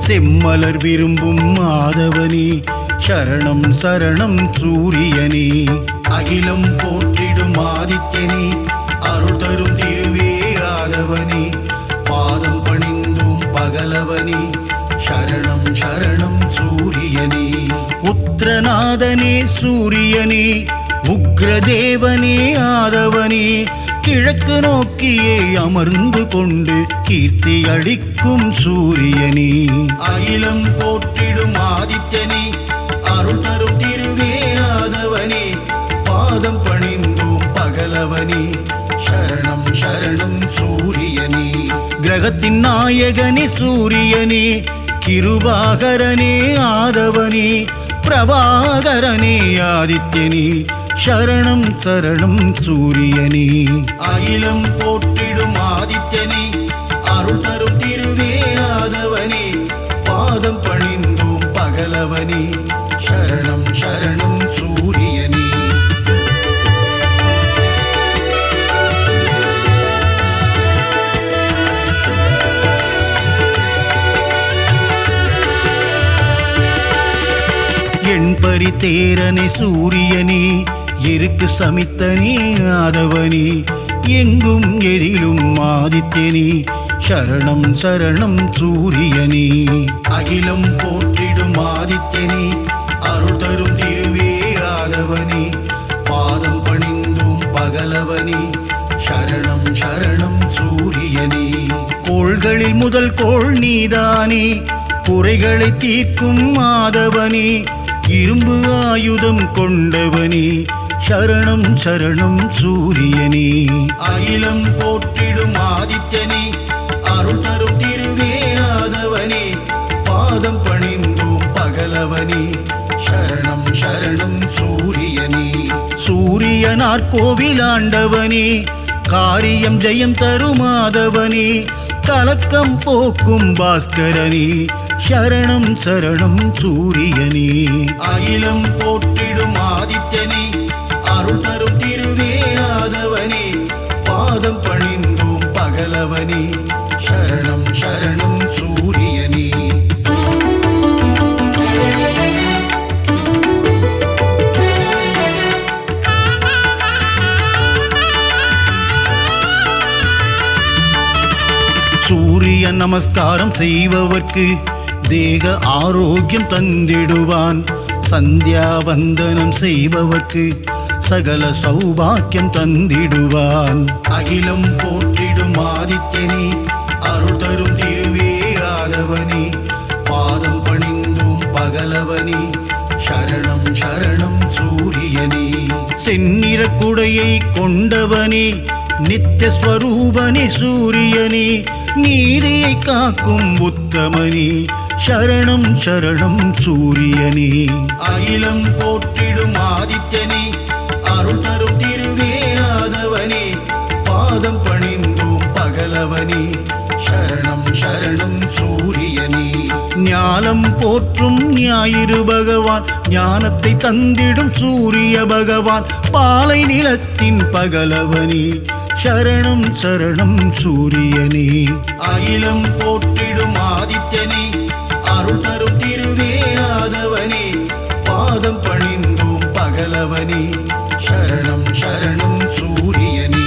செம்மலர் விரும்பும் மாதவனே சரணம் சரணம் சூரியனே அகிலம் போற்றிடும் ஆதித்யனே அருள் தரும் திருவே ஆதவனே பாதம் பணிந்தோம் பகலவனே சரணம் சரணம் சூரியனே உத்திரநாதனே சூரியனே உக்ரதேவனே ஆதவனே கிழக்கு நோக்கியே அமர்ந்து கொண்டு கீர்த்தி அளிக்கும் சூரியனே அகிலம் போற்றிடும் ஆதித்யனே அருள் தரும் திருவே ஆதவனே பாதம் பணிந்தோம் பகலவனே சரணம் சரணம் சூரியனே கிரகத்தின் நாயகனே சூரியனே கிருபாகரனே ஆதவனே பிரபாகரனே ஆதித்யனே சரணம் சரணம் சூரியனே அகிலம் போற்றிடும் ஆதித்யனே அருள் தரும் திருவே ஆதவனே பாதம் பணிந்தோம் பகலவனே சரணம் சரணம் சூரியனே எண்பரி தேரனே சூரியனே எருக்கு சமித்தனே ஆதவனே எங்கும் எதிலும் ஆதித்யனே சரணம் சரணம் சூரியனே அகிலம் போற்றிடும் ஆதித்யனே அருள் தரும் திருவே ஆதவனே பாதம் பணிந்தோம் பகலவனே சரணம் சரணம் சூரியனே கோள்களில் முதல் கோள் நீதானே குறைகளை தீர்க்கும் ஆதவனே இரும்பு ஆயுதம் கொண்டவனே சரணம் சரணம் சூரியனே அகிலம் போற்றிடும் ஆதித்யனே அருள் தரும் திருவே ஆதவனே பாதம் பணிந்தோம் பகலவனே சரணம் சரணம் சூரியனே சூரியனார் கோவிலாண்டவனே காரியம் ஜெயம் தரும் ஆதவனே கலக்கம் போக்கும் பாஸ்கரனே சரணம் சரணம் சூரியனே அகிலம் போற்றிடும் ஆதித்யனே அருள் தரும் திருவே ஆதவனே பாதம் பணிந்தோம் பகலவனே சரணம் சரணம் சூரியனே சூரிய நமஸ்காரம் செய்பவர்க்கு தேக ஆரோக்கியம் தந்திடுவான் சந்தியாவந்தனம் செய்பவர்க்கு சகல சௌபாக்கியம் தந்திடுவான் அகிலம் போற்றிடும் ஆதித்யனே அருள் தரும் திருவே ஆதவனே பாதம் பணிந்தோம் பகலவனே சரணம் சரணம் சூரியனே செந்நிற குடையை கொண்டவனே நித்தியஸ்வரூபனே சூரியனே நீதியை காக்கும் உத்தமனே சரணம் சரணம் சூரியனே அகிலம் போற்றிடும் ஆதித்யனே அருள் தரும் திருவே ஆதவனே பாதம் பணிந்தோம் பகலவனே சரணம் சரணம் சூரியனே ஞானம் போற்றும் ஞாயிறு பகவான் ஞானத்தை தந்திடும் சூரிய பகவான் பாலை நிலத்தின் பகலவனே சரணம் சரணம் சூரியனே அகிலம் போற்றிடும் ஆதித்யனே அருள் தரும் திருவே ஆதவனே பாதம் பணிந்தோம் பகலவனே சரணம் சரணம் சூரியனே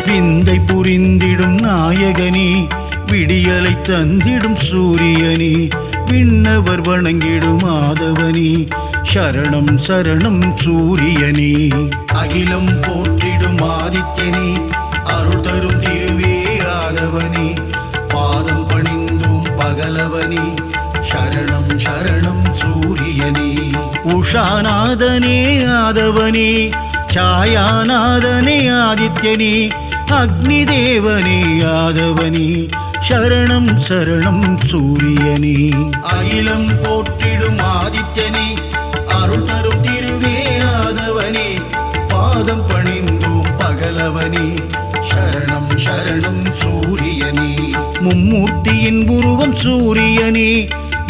விந்தை புரிந்திடும் நாயகனே விடியலை தந்திடும் சூரியனே விண்ணவர் வணங்கிடும் ஆதவனே சரணம் சரணம் சூரியனே அகிலம் போற்றிடும் ஆதித்யனே அருள் தரும் திருவே ஆதவனே பகலவனே சரணம் சரணம் சூரியனே உஷாநாதனே ஆதவனே ಛಾಯಾನಾದನೇ ಆದಿತ್ಯನೇ ಅಗ್ನಿದೇವನೇ ஆதவனே சரணம் சரணம் சூரியனே அகிலம் போற்றிடும் ஆதித்யனே அருள் தரும் திருவே ஆதவனே பாதம் பணிந்தோம் பகலவனே சரணம் சரணம் சூரியனே மும்மூர்த்தியின் உருவம் சூரியனே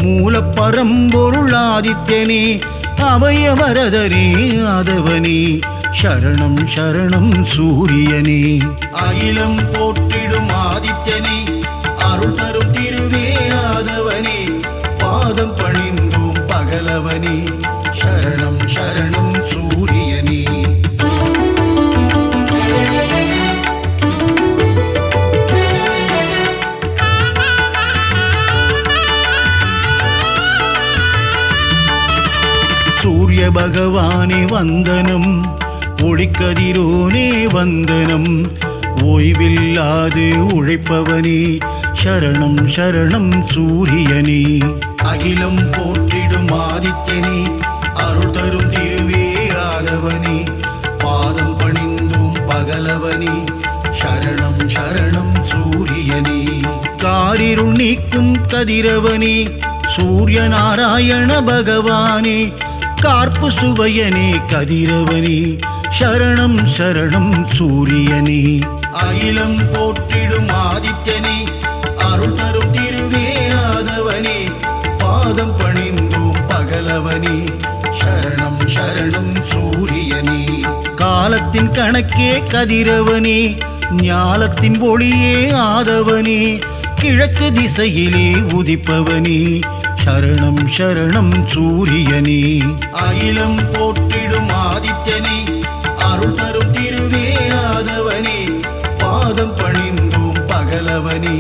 மூலப்பரம்பொருள் ஆதித்யனே அபயவரதனே ஆதவனே சரணம் சரணம் சூரியனே அகிலம் போற்றிடும் ஆதித்யனே அருள் தரும் திருவே ஆதவனே பாதம் பணிந்தோம் பகலவனே சரணம் சரணம் சூரியனே சூரிய பகவானே வந்தனம் ஒளிக்கதிரோனே வந்தனம் ஓய்வில்லாது உழைப்பவனே சரணம் சரணம் சூரியனே அகிலம் போற்றிடும் ஆதித்யனே அருள் தரும் திருவே ஆதவனே பாதம் பணிந்தோம் பகலவனே சரணம் சரணம் சூரியனே காரிருள் நீக்கும் கதிரவனே சூரிய நாராயண பகவானே கார்ப்பு சுவையனே கதிரவனே சரணம் சரணம் சூரியனே அகிலம் போற்றிடும் ஆதித்யனே அருள் தரும் திருவே ஆதவனே பாதம் பணிந்தோம் பகலவனே சரணம் சரணம் சூரியனே காலத்தின் கணக்கே கதிரவனே ஞாலத்தின் ஒளியே ஆதவனே கிழக்கு திசையிலே உதிப்பவனே சரணம் சரணம் சூரியனே அகிலம் போற்றிடும் ஆதித்யனே அருள் தரும் திருவே ஆதவனே பாதம் பணிந்தோம் பகலவனே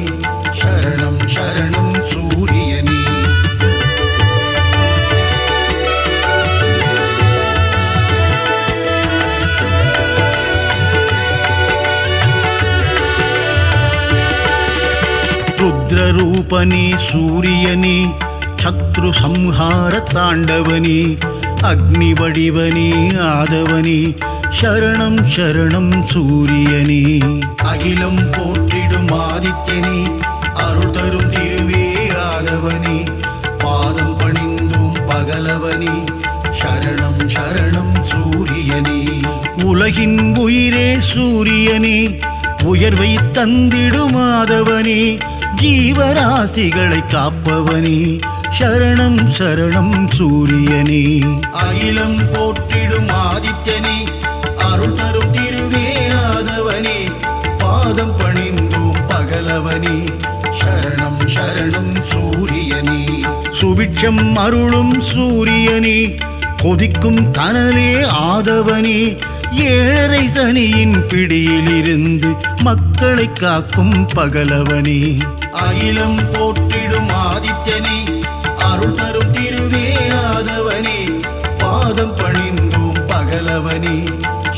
சரணம் சரணம் சூரியனே ருத்ரரூபனே சூரியனே சத்ரு சம்ஹார தாண்டவனே அக்னி வடிவனே ஆதவனே சரணம் சரணம் சூரியனே அகிலம் போற்றிடும் ஆதித்யனே அருள் தரும் திருவே ஆதவனே பாதம் பணிந்தோம் பகலவனே சரணம் சரணம் சூரியனே உலகின் உயிரே சூரியனே உயர்வை தந்திடும் ஆதவனே ஜீவராசிகளை காப்பவனே சரணம் சரணம் சூரியனே அகிலம் போற்றிடும் ஆதித்யனே அருள் தரும் திருவே ஆதவனே பாதம் பணிந்தோம் பகலவனே சரணம் சரணம் சூரியனே சுபிட்சம் அருளும் சூரியனே கொதிக்கும் கனலே ஆதவனே ஏழரை சனியின் பிடியிலிருந்து மக்களை காக்கும் பகலவனே அகிலம் போற்றிடும் ஆதித்யனே அருள் தரும் திருவே ஆதவனே பாதம் பணிந்தோம் பகலவனே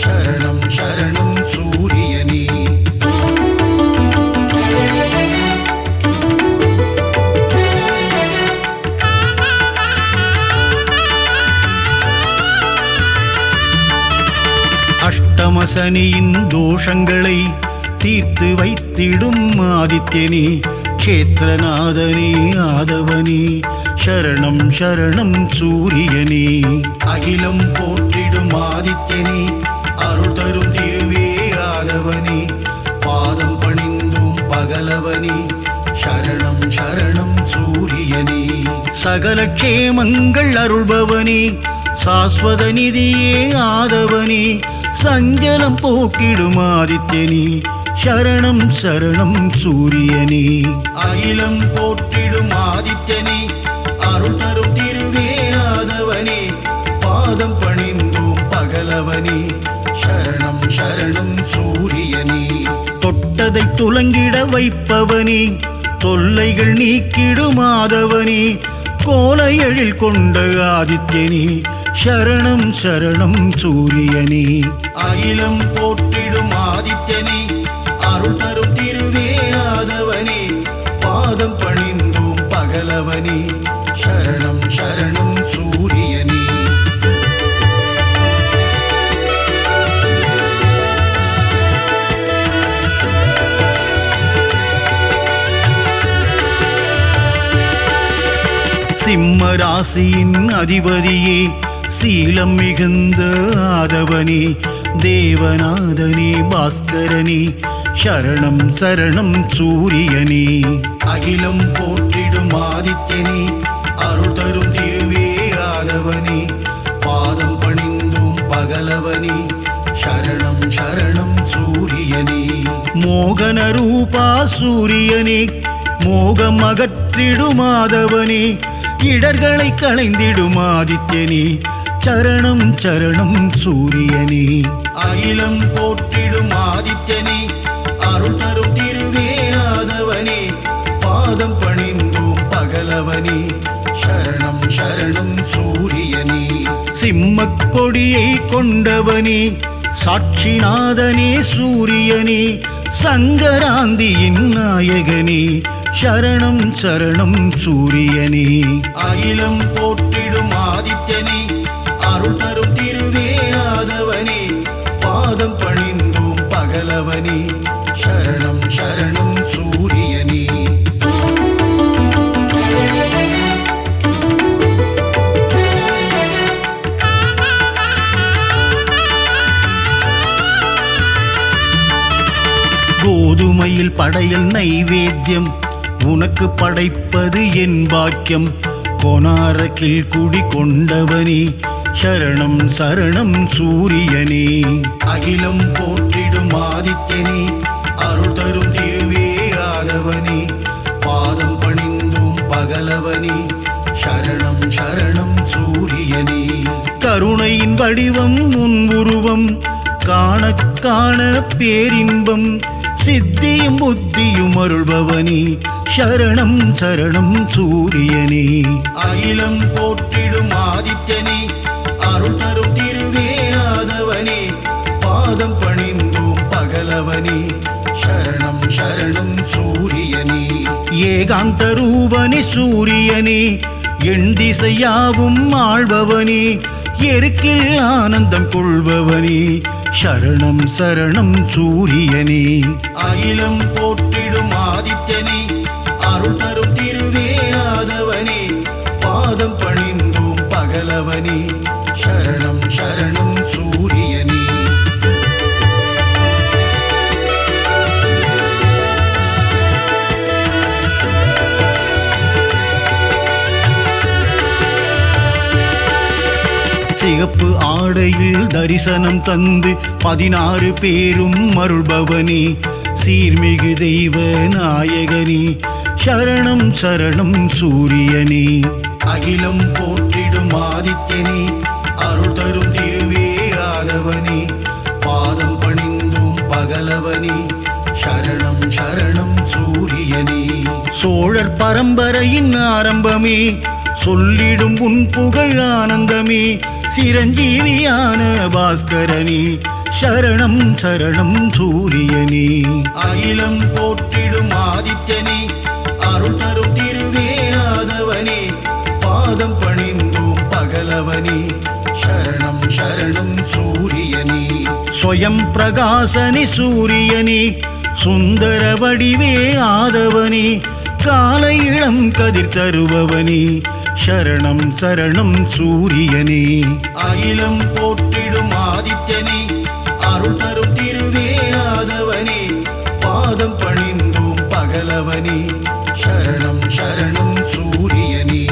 சரணம் சரணம் சூரியனே அஷ்டமசனியின் தோஷங்களை தீர்த்து வைத்திடும் ஆதித்யனே க்ஷேத்ரநாதனே ஆதவனே சரணம் சரணம் சூரியனே அகிலம் போற்றிடும் ஆதித்யனே அருள் தரும் திருவே ஆதவனே பாதம் பணிந்தோம் பகலவனே சரணம் சரணம் சூரியனே சகல க்ஷேமங்கள் அருள்பவனே சாஸ்வத நிதியே ஆதவனே சஞ்சலம் போக்கிடும் ஆதித்யனே சரணம் சரணம் சூரியனே அகிலம் போற்றிடும் ஆதித்யனே அருள் தரும் திருவே ஆதவனே பாதம் பணிந்தோம் பகலவனே சரணம் சரணம் சூரியனே தொட்டதை துலங்கிட வைப்பவனே தொல்லைகள் நீக்கிடும் ஆதவனே கோல எழில் கொண்ட ஆதித்யனே சரணம் சரணம் சூரியனே அகிலம் போற்றிடும் ஆதித்யனே அருள் தரும் திருவே ஆதவனே பாதம் பணிந்தோம் பகலவனே பகலவனே சரணம் சரணம் சூரியனே. சிம்ம ராசியின் அதிபதியே சீலம் மிகுந்த ஆதவனே தேவநாதனே பாஸ்கரனே சரணம் சரணம் சூரியனே. அகிலம் போற்றிடும் ஆதித்யனே அருள் தரும் திருவே ஆதவனே பாதம் பணிந்தும் பகலவனே சரணம் சரணம் சூரியனே. மோகன ரூபா சூரியனே மோகம் அகற்றிடும் ஆதவனே இடர்களை களைந்திடும் ஆதித்யனே சரணம் சரணம் சூரியனே. அகிலம் போற்றிடும் ஆதித்யனே அருள் தரும் திருவே ஆதவனே பாதம் பணிந்தோம் பகலவனே சரணம் சரணம் சூரியனே. சிம்மக் கொடியை கொண்டவனே சாட்சிநாதனே சூரியனே சங்கராந்தியின் நாயகனே சரணம் சரணம் சூரியனே. அகிலம் போற்றிடும் ஆதித்யனே அருள் தரும் திருவே ஆதவனே பாதம் பணிந்தோம் பகலவனே சரணம் சரணம் சூரியனே. கோதுமையில் படையல் நைவேத்தியம் உனக்கு படைப்பது என் பாக்கியம் கொனாரக்கில் குடி கொண்டவனே சரணம் சரணம் சூரியனே. அகிலம் போற்றிடும் ஆதித்யனே அருள் தரும் திருவே ஆதவனே பாதம் பணிந்தும் பகலவனே சரணம் சரணம் சூரியனே. கருணையின் வடிவம் உன் உருவம் காண காண பேரின்பம் சித்தியும் புத்தியும் அருள்பவனே சரணம் சரணம் சூரியனே. அகிலம் போற்றிடும் ஆதித்யனே அருள் தரும் திருவே ஆதவனே பாதம் பணிந்தோம் பகலவனே சரணம் சரணம் சூரியனே. ஏகாந்த ரூபனே சூரியனே எண் திசையாவும் ஆள்பவனே எருக்கில் ஆனந்தம் கொள்பவனே சரணம் சரணம் சூரியனே. அகிலம் போற்றிடும் ஆதித்யனே அருள் தரும் திருவே ஆதவனே பாதம் பணிந்தோம் பகலவனே சரணம் சரணம் சூரியனே. சிகப்பு ஆடையில் தரிசனம் தந்து 16 பேரும் அருள்பவனே சீர்மிகு தெய்வ நாயகனே சரணம் சரணம் சூரியனே. அகிலம் போற்றிடும் ஆதித்யனே அருள் தரும் திருவே ஆதவனே பாதம் பணிந்தும் பகலவனே சரணம் சரணம் சூரியனே. சோழர் பரம்பரையின் ஆரம்பமே சொல்லிடும் உன் புகழ் ஆனந்தமே சிரஞ்சீவியான பாஸ்கரனே சரணம் சரணம் சூரியனே. அகிலம் போற்றிடும் ஆதித்யனே அருள் தரும் திருவே ஆதவனே பாதம் பணிந்தோம் பகலவனே சரணம் சரணம் சூரியனே. ஸ்வயம் பிரகாசனே சூரியனே சுந்தர வடிவே ஆதவனே காலை இளம் கதிர் தருபவனே சரணம் சரணம் சூரியனே. அகிலம் போற்றிடும் ஆதித்யனே அருள் தரும் திருவே ஆதவனே பாதம் பணிந்தோம் பகலவனே சரணம் சரணம் சூரியனே.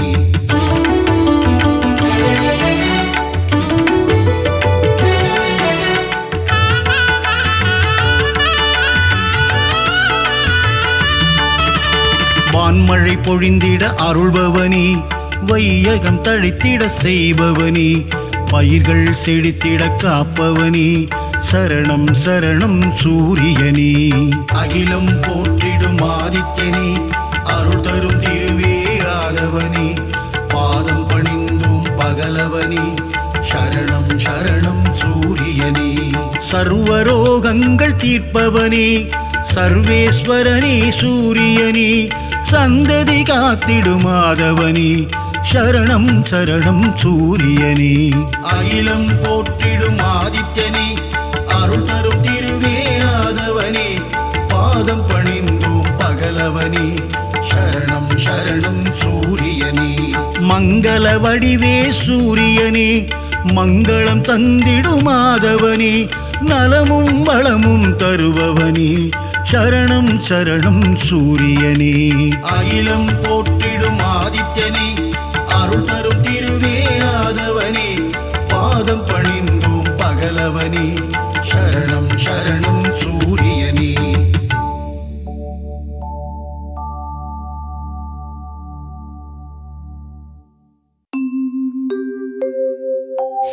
வான்மழை பொழிந்திட அருள்பவனே வையகம் தழைத்திட செய்பவனே பயிர்கள் செழித்திட காப்பவனே சரணம் சரணம் சூரியனே. அகிலம் போற்றிடும் ஆதித்யனே அருள் தரும் திருவே ஆதவனே பாதம் பணிந்தும் பகலவனே சரணம் சரணம் சூரியனே. சர்வரோகங்கள் தீர்ப்பவனே சர்வேஸ்வரனே சூரியனே சந்ததி காத்திடும் மாதவனே சரணம் சரணம் சூரியனே அகிலம் போற்றிடும் ஆதித்யனே அருள் தரும் திருவே ஆதவனே பாதம் பணிந்தோம் பகலவனே சரணம் சரணம் சூரியனே மங்கள வடிவே சூரியனே மங்களம் தந்திடும் மாதவனே நலமும் வளமும் தருபவனே சரணம் சரணம் சூரியனே அகிலம் போற்றிடும் ஆதித்யனே அருள் தரும் திருவே ஆதவனே பாதம் பணிந்தோம் பகலவனே சரணம் சரணம் சூரியனே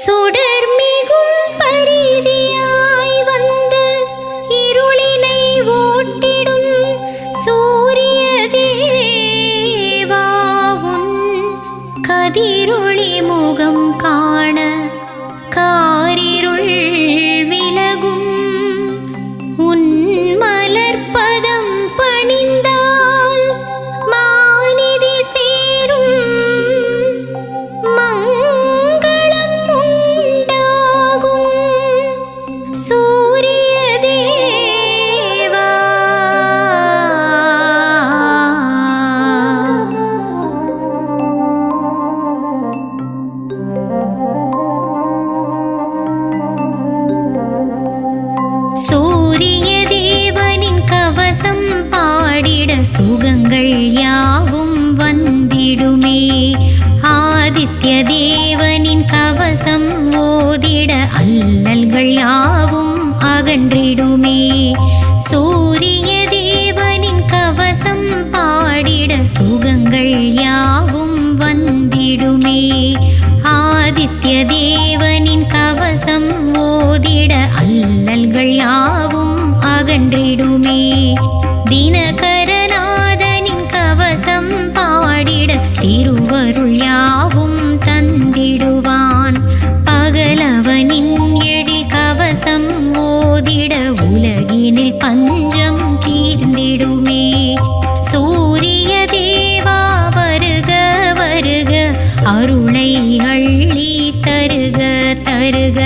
சுடர்மிகும் பரிதியாய் வந்து இருளினை ஓட்டிடும் சூரிய தேவா உன் கதிரொளி முகம் காண காரிருள் விலகும் உன் மலர்பதம் பணிந்தால் மாநிதி சேரும் மங்களம் உண்டாகும் சூரிய தேவா சூரிய தேவனின் கவசம் பாடிட சுகங்கள் யாவும் வந்திடுமே ஆதித்ய தேவனின் கவசம் ஓதிட அல்லல்கள் யாவும் அகன்றிடுமே சூரிய தேவனின் கவசம் பாடிட சுகங்கள் யாவும் வந்திடுமே ஆதித்ய தேவனின் கவசம் ஓதிட அல்லல்கள் யாவும் அகன்றிடுமே தினகரநாதனின் கவசம் பாடிட திருவருள் யாவும் தந்திடுவான் பகலவனின் எழில் கவசம் ஓதிட உலகினில் பஞ்சம் தீர்ந்திடுமே சூரிய தேவா வருக வருக அருளை அள்ளி தருக தருக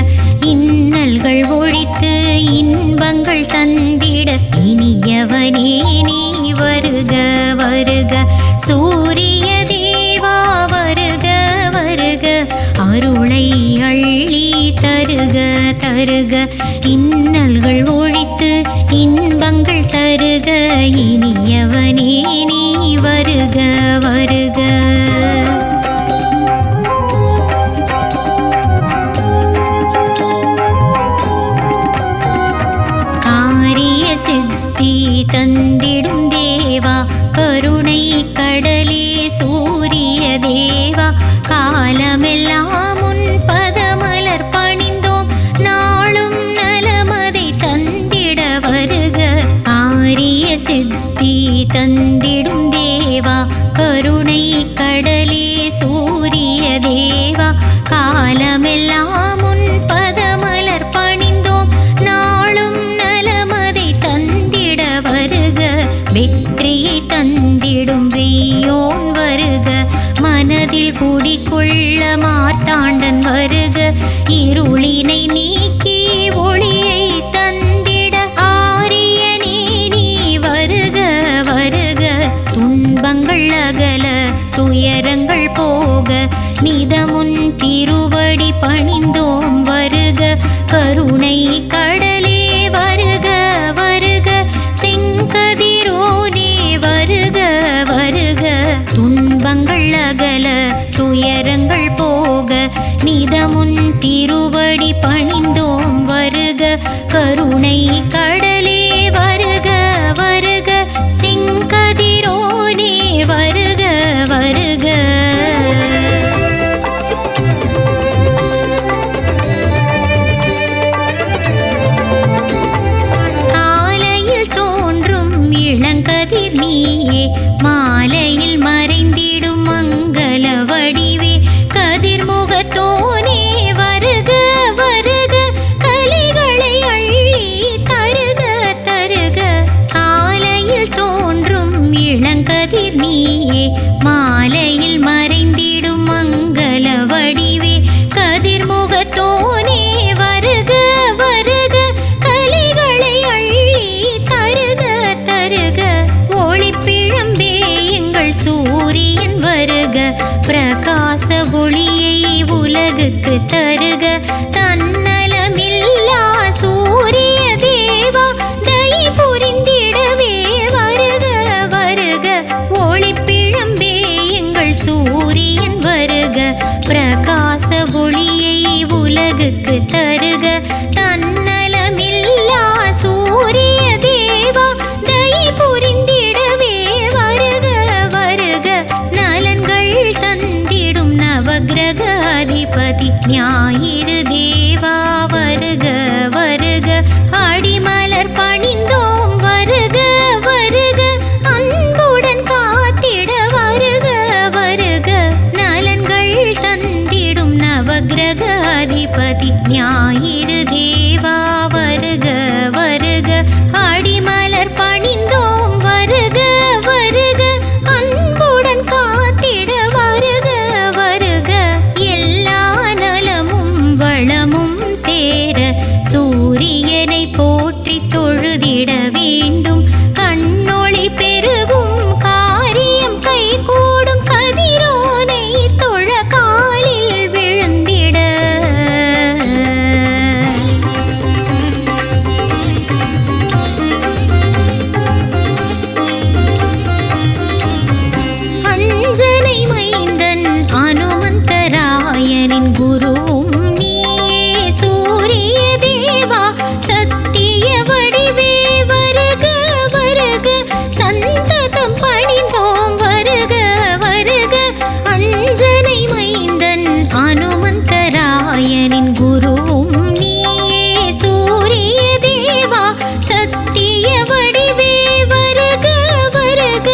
இன்னல்கள் ஒழித்து இன்பங்கள் தந்திட இனியவனே நீ வருக வருக சூரிய தேவா வருக வருக அருளை அள்ளி தருக தருக இன்னல்கள் ஒழித்து இன்பங்கள் தருக இனியவனே நீ வருக வருக சித்தி தந்திடும் தேவா கருணை கடலே சூரிய தேவா காலமெல்லாம் உன் பதமலர் பணிந்தோம் நாளும் நலமதை தந்திட வருக ஆரிய சித்தி தந்திடும் தேவா கருணை கடலே சூரிய தேவா காலமெல்லாம் உன் பதமலர் பணிந்தோம் நாளும் நலமதை தந்திட வருக வெற்றியை தந்திடும் வெய்யோன் வருக மனதில் குடிகொள்ள மார்த்தாண்டன் வருக இருளினை நீக்கி ஒளியை தந்திட ஆரியனே நீ வருக வருக துன்பங்கள் அகல துயரங்கள் போக நிதமுன் திருவடி பணிந்தோம் வருக கருணை கடலே வருக வருக செங்கதிரோனே வருக வருக துன்பங்கள் அகல துயரங்கள் போக நிதமுன் திருவடி பணிந்தோம் வருக கருணை கடலே வருக வருக செங்கதிரோனே வருக வருக காலையில் தோன்றும் இளங்கதிர் நீயே மாலையில் மறைந்திடும் மங்கள வடிவே கதிர்முகத்தோனே வருக வருக கலிகளை அள்ளி தருக தருக காலையில் தோன்றும் இளங்கதிர் உலகுக்கு தருக தன்னலமில்லா சூரிய தேவா தயை புரிந்திடவே வருக வருக ஒளிப்பிழம்பே எங்கள் சூரியன் வருக பிரகாச ஒளியை உலகுக்கு தருக தன்னலமில்லா சூரிய தேவா தயை புரிந்திடவே வருக வருக நலன்கள் தந்திடும் நவக்கிரக அதிபதி ஞாயிறு தேவா வருக வருக அடிமலர் பணிந்தோம் வருக வருக அன்புடன் காத்திட வருக வருக நலன்கள் தந்திடும் நவக்கிரக அதிபதி ஞாயிறு தேவா வருக வருக அடிமலர் பணிந்தோம் வருக வருக அன்புடன் காத்திட வருக வருக எல்லா நலமும் வளமும் சேர சூரியனை போற்றி தொழுதிட வேண்டும் கண்ணொளி பெருகும் காரியம் கைகூடும் கதிரோனை தொழ காலில் விழுந்திட அஞ்சனை மைந்தன் அனுமந்தராயனின் குருவும் நீயே சூரிய தேவா சத்திய வடிவே வருக வருக சந்ததம் பணிந்தோம் வருக வருக அஞ்சனை மைந்தன் அனுமந்தராயனின் குருவும் நீயே சூரிய தேவா சத்திய வடிவே வருக வருக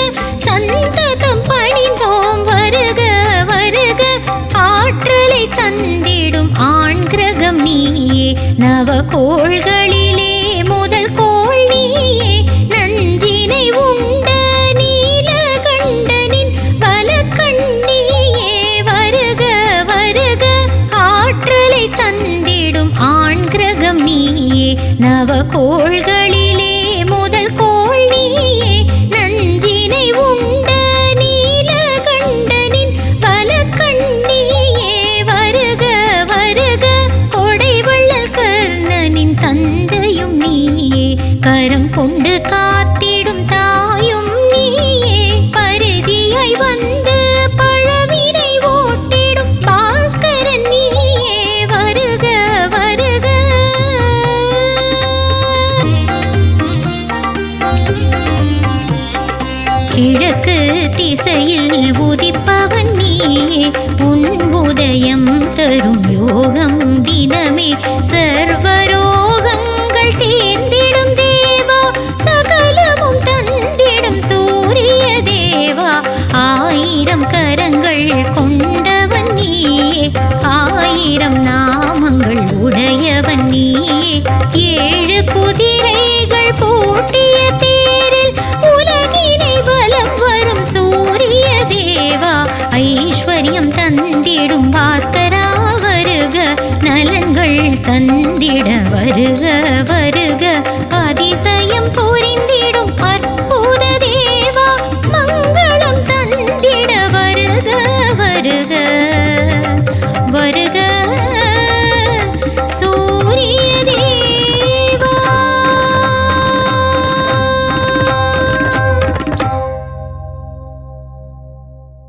சந்ததம் பணிந்தோம் வருக வருக ஆற்றலை தந்திடும் ஆண் கிரகம் நீயே நவகோள்களிலே முதல் கோள் நீயே நஞ்சினை உண்ட நீலகண்டனின் வலக்கண்ணியே வருக வருக ஆற்றலை தந்திடும் ஆண் கிரகம் நீயே நவகோள்களிலே முதல் கோள் நீயே நஞ்சினை உண்ட நீலகண்டனின் வலக்கண்ணியே வருக வருக கொடைவள்ளல் கர்ணனின் தந்தையும் நீயே கரம் கொண்டு காத்திடும் தாயும் நீயே பரிதியாய் வந்து பழவினை ஓட்டிடும் பாஸ்கரன் நீயே வருக வருக கிழக்கு திசையில் உதிப்பவன் நீயே உன் உதயம் தரும் யோகம் தினமே சர்வரோகங்கள் தீர்ந்திடும் தேவா சகலமும் தந்திடும் சூரிய தேவா ஆயிரம் கரங்கள் கொண்டவன் நீயே ஆயிரம் நாமங்கள் உடையவன் நீயே ஏழு குதிரைகள் பூட்டி